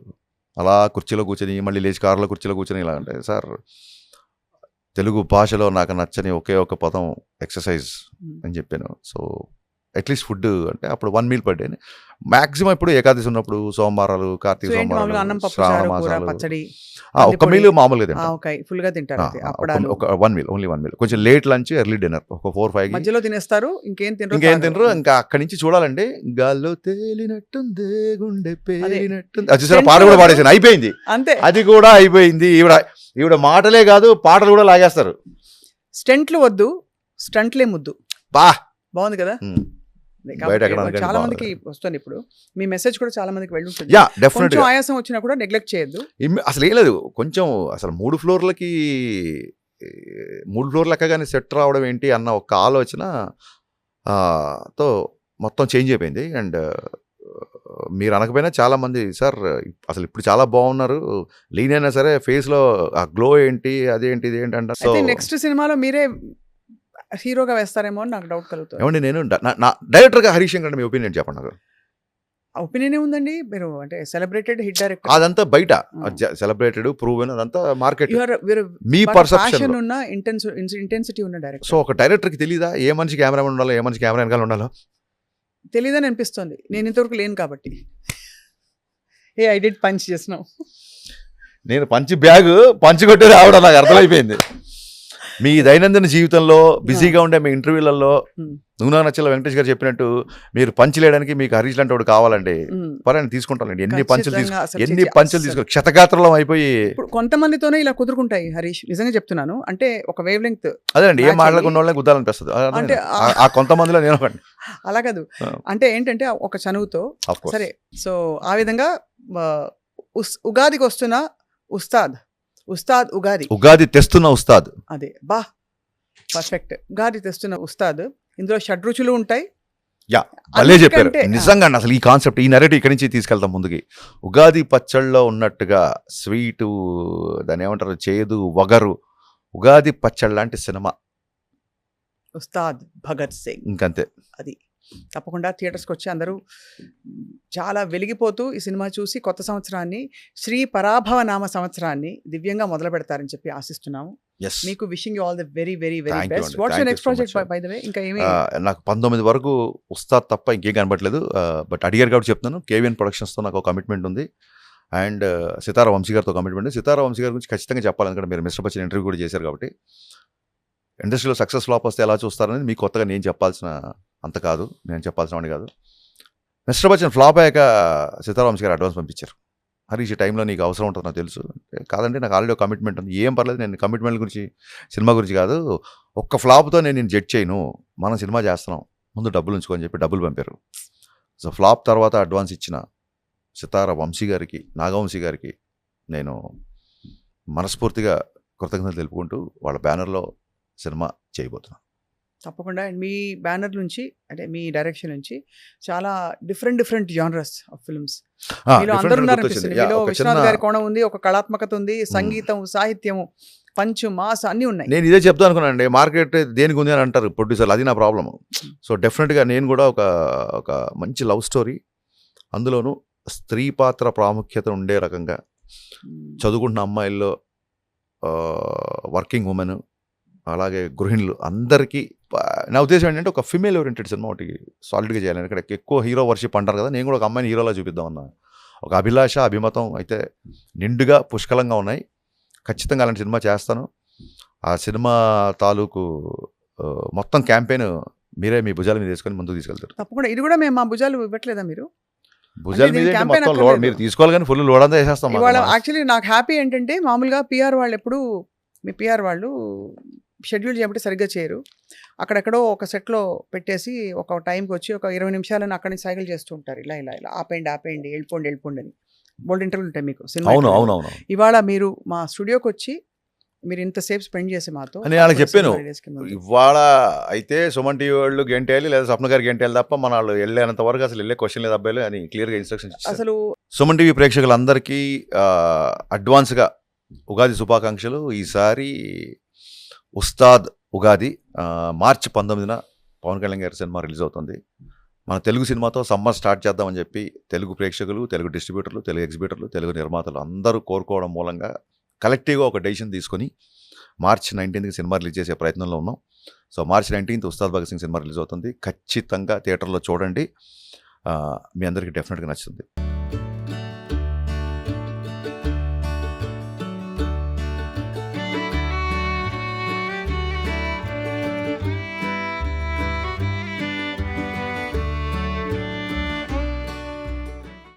అలా కుర్చీలో కూర్చొని మళ్ళీ లేచి కారులో కుర్చీలో కూర్చొని ఇలా అంటే, సార్ తెలుగు భాషలో నాకు నచ్చని ఒకే ఒక పదం ఎక్సర్సైజ్ అని చెప్పాను. సో అట్లీస్ట్ ఫుడ్ అంటే అప్పుడు 1 meal per day మాక్సిమం. ఇప్పుడు ఏకాదశి ఉన్నప్పుడు సోమవారాలు, కార్తీక సోమవారాలు, శ్రావణ మాసాలు ఒక మీల్ మామూలుగా తింటారు. ఒక 1 meal, ఓన్లీ 1 meal. కొంచెం లేట్ లంచ్, ఎర్లీ డిన్నర్, ఒక 4-5 మధ్యలో తినేస్తారు. ఇంకేం తినరు. ఇంకా అక్కడి నుంచి చూడాలండి. గాల్లో తేలినట్టుంది గుండె పేలినట్టుంది, అది చూసారా, పాట కూడా పాడేసాను, అయిపోయింది అంతే, అది కూడా అయిపోయింది. ఈవిడ మాటలే కాదు పాటలు కూడా లాగేస్తారు. స్టంట్లు వద్దు, స్టంట్లే ముద్దు. బాగుంది కదా. చాలా మందికి వస్తుంది. ఇప్పుడు మీ మెసేజ్ కూడా చాలా మందికి వెళ్ళి ఉంటుంది. కొంచెం ఆయాసం వచ్చినా కూడా నెగ్లెక్ట్ చేయొద్దు. అసలు ఏం లేదు, కొంచెం అసలు 3 ఫ్లోర్లకి 3 ఫ్లోర్లు ఎక్కగానే సెట్ రావడం ఏంటి అన్న ఒక ఆలోచన తో మొత్తం చేంజ్ అయిపోయింది. అండ్ మీరు అనకపోయినా చాలా మంది, సార్ అసలు ఇప్పుడు చాలా బాగున్నారు, లీన్ అయినా సరే ఫేస్ లో ఆ గ్లో ఏంటి, అదేంటి ఇదేంటి అంటే. సో నెక్స్ట్ సినిమాలో మీరే హీరోగా వేస్తారేమో అని నాకు డౌట్ కలుగుతుంది. ఏమండి, నేను డైరెక్టర్ గా హరీష్ శంకర్ మీ ఒపీనియన్ చెప్పండి. నాకు ఒపీనియన్ ఏముందండి, మీరు అంటే సెలబ్రేటెడ్ హిట్ డైరెక్టర్, అదంతా బయట సెలబ్రేటెడ్ ప్రూవెన్, అదంతా మార్కెట్, మీ పర్సెప్షన్ ఉన్న ఇంటెన్సిటీ ఉన్న డైరెక్టర్. సో ఒక డైరెక్టర్ కి తెలీదా ఏ మనిషి కెమెరామెన్ ఉండాలో, ఏ మనిషి కెమెరా వెనకాల ఉండాలో? తెలీదని అనిపిస్తుంది. నేను ఇంతవరకు లేను కాబట్టి. ఐ డిడ్ పంచ్ చేసినావు. నేను పంచి కొట్టేది ఆవిడ, నాకు అర్థమైపోయింది. మీ దైనందిన జీవితంలో బిజీగా ఉండే మీ ఇంటర్వ్యూలలో నూనా నచ్చల వెంకటేష్ గారు చెప్పినట్టు మీరు పంచలేయడానికి మీకు హరీష్ లాంటి వాడు కావాలండి, పరండి తీసుకుంటానండి. ఎన్ని పంచులు తీసుకో క్షతగాత్రలం అయిపోయి. కొంతమందితోనే ఇలా కుదురుకుంటాయి హరీష్, నిజంగా చెప్తున్నాను. అంటే ఒక వేవ్ లెంగ్త్, అదేండి, ఏం మాట్లాడుకున్న వాళ్ళని గుద్దాలనిపిస్తుంది. అంటే ఆ కొంతమందిలో నేను అలా కాదు. అంటే ఏంటంటే ఒక చనువుతో సరే. సో ఆ విధంగా ఉగాదికి వస్తున్న ఉస్తాద్ ఉస్తాద్ ఉగాది. ఉగాది తెస్తున్న ఉస్తాద్. అదే బా పర్ఫెక్ట్. ఉగాది తెస్తున్న ఉస్తాద్. ఇందులో షడ్రుచులు ఉంటాయి. భలే చెప్పారు అన్నిటికంటే, నిజంగా. అసలు ఈ కాన్సెప్ట్, ఈ నెరేటివ్ ఇక్కడి నుంచి తీసుకెళ్తాం ముందుకి. ఉగాది పచ్చళ్ళలో ఉన్నట్టుగా స్వీటు, దాని ఏమంటారు, చేదు, వగరు, ఉగాది పచ్చళ్ళ లాంటి సినిమా ఉస్తాద్ భగత్ సింగ్. ఇంకంతే. అది తప్పకుండా థియేటర్స్కి వచ్చి అందరూ చాలా వెలిగిపోతూ ఈ సినిమా చూసి కొత్త సంవత్సరాన్ని, శ్రీ పరాభవ నామ సంవత్సరాన్ని దివ్యంగా మొదలు పెడతారని చెప్పి ఆశిస్తున్నాము. ఎస్, మీకు wishing you all the very very very Thank you best. అండి. What's Thank your you next so project much. By the way? ఇంకా ఏమి? నాకు 19 వరకు ఉస్తాద్ తప్ప ఇంకేం కనబడలేదు. బట్ అడిగారు కాబట్టి చెప్తున్నాను, కేవీఎన్ ప్రొడక్షన్స్తో నాకు ఒక కమిట్మెంట్ ఉంది. అండ్ సితారా వంశీ గారితో కమిట్మెంట్. సితారా వంశీ గారి గురించి ఖచ్చితంగా చెప్పాలి, ఎందుకంటే మీరు మిస్టర్ బచ్చన్ ఇంటర్వ్యూ కూడా చేశారు కాబట్టి. ఇండస్ట్రీలో సక్సెస్ ఫ్లాప్ వస్తే ఎలా చూస్తారనేది మీకు కొత్తగా నేను చెప్పాల్సిన అంత కాదు, నేను చెప్పాల్సిన వాడిని కాదు. మిస్టర్ బచ్చన్ ఫ్లాప్ అయ్యాక సితారా వంశీ గారు అడ్వాన్స్ పంపించారు. హరీష్, ఈ టైంలో నీకు అవసరం ఉంటుంది నాకు తెలుసు. కాదండి, నాకు ఆల్రెడీ ఒక కమిట్మెంట్ ఉంది. ఏం పర్లేదు, నేను కమిట్మెంట్ గురించి, సినిమా గురించి కాదు, ఒక్క ఫ్లాప్తో నేను జడ్జ్ చేయను, మనం సినిమా చేస్తున్నాం, ముందు డబ్బులు ఉంచుకొని చెప్పి డబ్బులు పంపారు. సో ఫ్లాప్ తర్వాత అడ్వాన్స్ ఇచ్చిన సితారా వంశీ గారికి, నాగవంశీ గారికి నేను మనస్ఫూర్తిగా కృతజ్ఞతలు తెలుపుకుంటూ వాళ్ళ బ్యానర్లో సినిమా చేయబోతున్నాను. తప్పకుండా. అండ్ మీ బ్యానర్ నుంచి, అంటే మీ డైరెక్షన్ నుంచి చాలా డిఫరెంట్ జానరస్ ఆఫ్ ఫిల్మ్స్ మీలో అందరూ ఉన్నారనిపిస్తుంది. మీలో విశ్వనాథ్ గారి కోణం ఉంది, ఒక కళాత్మకత ఉంది, సంగీతం, సాహిత్యము, పంచు, మాస్ అన్నీ ఉన్నాయి. నేను ఇదే చెప్తాను అనుకున్నానండి, మార్కెట్ దేనికి ఉంది అని అంటారు ప్రొడ్యూసర్లు, అది నా ప్రాబ్లము. సో డెఫినెట్గా నేను కూడా ఒక మంచి లవ్ స్టోరీ, అందులోనూ స్త్రీ పాత్ర ప్రాముఖ్యత ఉండే రకంగా, చదువుకుంటున్న అమ్మాయిల్లో వర్కింగ్ ఉమెన్, అలాగే గృహిణులు అందరికీ, నా ఉద్దేశం ఏంటంటే ఒక ఫిమేల్ ఓరియంటెడ్ సినిమా ఒకటి సాలిడ్గా చేయాలని. ఇక్కడ ఎక్కువ హీరో వర్షిప్ అంటారు కదా, నేను కూడా ఒక అమ్మాయిని హీరోలా చూపిద్దామన్నా ఒక అభిలాష, అభిమతం అయితే నిండుగా పుష్కలంగా ఉన్నాయి. ఖచ్చితంగా అలాంటి సినిమా చేస్తాను. ఆ సినిమా తాలూకు మొత్తం క్యాంపెయిన్ మీరే మీ భుజాల మీద తీసుకొని ముందుకు తీసుకెళ్తారు. తప్పకుండా. ఇది కూడా మేము మా భుజాలు ఇవ్వట్లేదా మీరు? భుజాల అంటే మీద దీనికి campaign మొత్తం అక్కర్లేదు. మీరు తీసుకోవాలి కానీ ఫుల్ లోడ్ అంతా వేసేస్తాం. ఇవాళ యాక్చువల్లీ నాకు హ్యాపీ ఏంటంటే, మామూలుగా పిఆర్ వాళ్ళు ఎప్పుడు, మీ పిఆర్ వాళ్ళు షెడ్యూల్ చేయబట్టి సరిగ్గా చేయరు. అక్కడెక్కడో ఒక సెట్లో పెట్టేసి ఒక టైంకి వచ్చి ఒక 20 నిమిషాలని అక్కడి నుంచి సైకిల్ చేస్తూ ఉంటారు. ఇలా ఆపేయండి, వెళ్ళిపోండి అని. బోల్డ్ ఇంటర్వ్యూలు ఉంటాయి మీకు సినిమా. అవును. ఇవాళ మీరు మా స్టూడియోకి వచ్చి మీరు ఇంతసేపు స్పెండ్ చేసి మాతో, నేను వాళ్ళకి చెప్పాను, సినిమా release కి ముందు. ఇవాళ అయితే సుమన్ టీవీ వాళ్ళు గెంటేయాలి లేదా స్వప్న గారు గెంటేయాలి తప్ప మన వాళ్ళు వెళ్ళేంత వరకు అసలు వెళ్ళే క్వశ్చన్ లేదు అబ్బాయిలు అని క్లియర్గా ఇన్స్ట్రక్షన్స్ ఇచ్చారు. అసలు సుమన్ టీవీ ప్రేక్షకులందరికీ అడ్వాన్స్గా ఉగాది శుభాకాంక్షలు. ఈసారి ఉస్తాద్ ఉగాది మార్చి 19న పవన్ కళ్యాణ్ గారి సినిమా రిలీజ్ అవుతుంది. మన తెలుగు సినిమాతో సమ్మర్ స్టార్ట్ చేద్దామని చెప్పి తెలుగు ప్రేక్షకులు, తెలుగు డిస్ట్రిబ్యూటర్లు, తెలుగు ఎగ్జిబిటర్లు, తెలుగు నిర్మాతలు అందరూ కోరుకోవడం మూలంగా కలెక్టివ్గా ఒక డెసిషన్ తీసుకొని మార్చి 19కి సినిమా రిలీజ్ చేసే ప్రయత్నంలో ఉన్నాం. సో మార్చి 19 ఉస్తాద్ భగత్ సింగ్ సినిమా రిలీజ్ అవుతుంది. ఖచ్చితంగా థియేటర్లో చూడండి, మీ అందరికీ డెఫినెట్గా నచ్చుతుంది.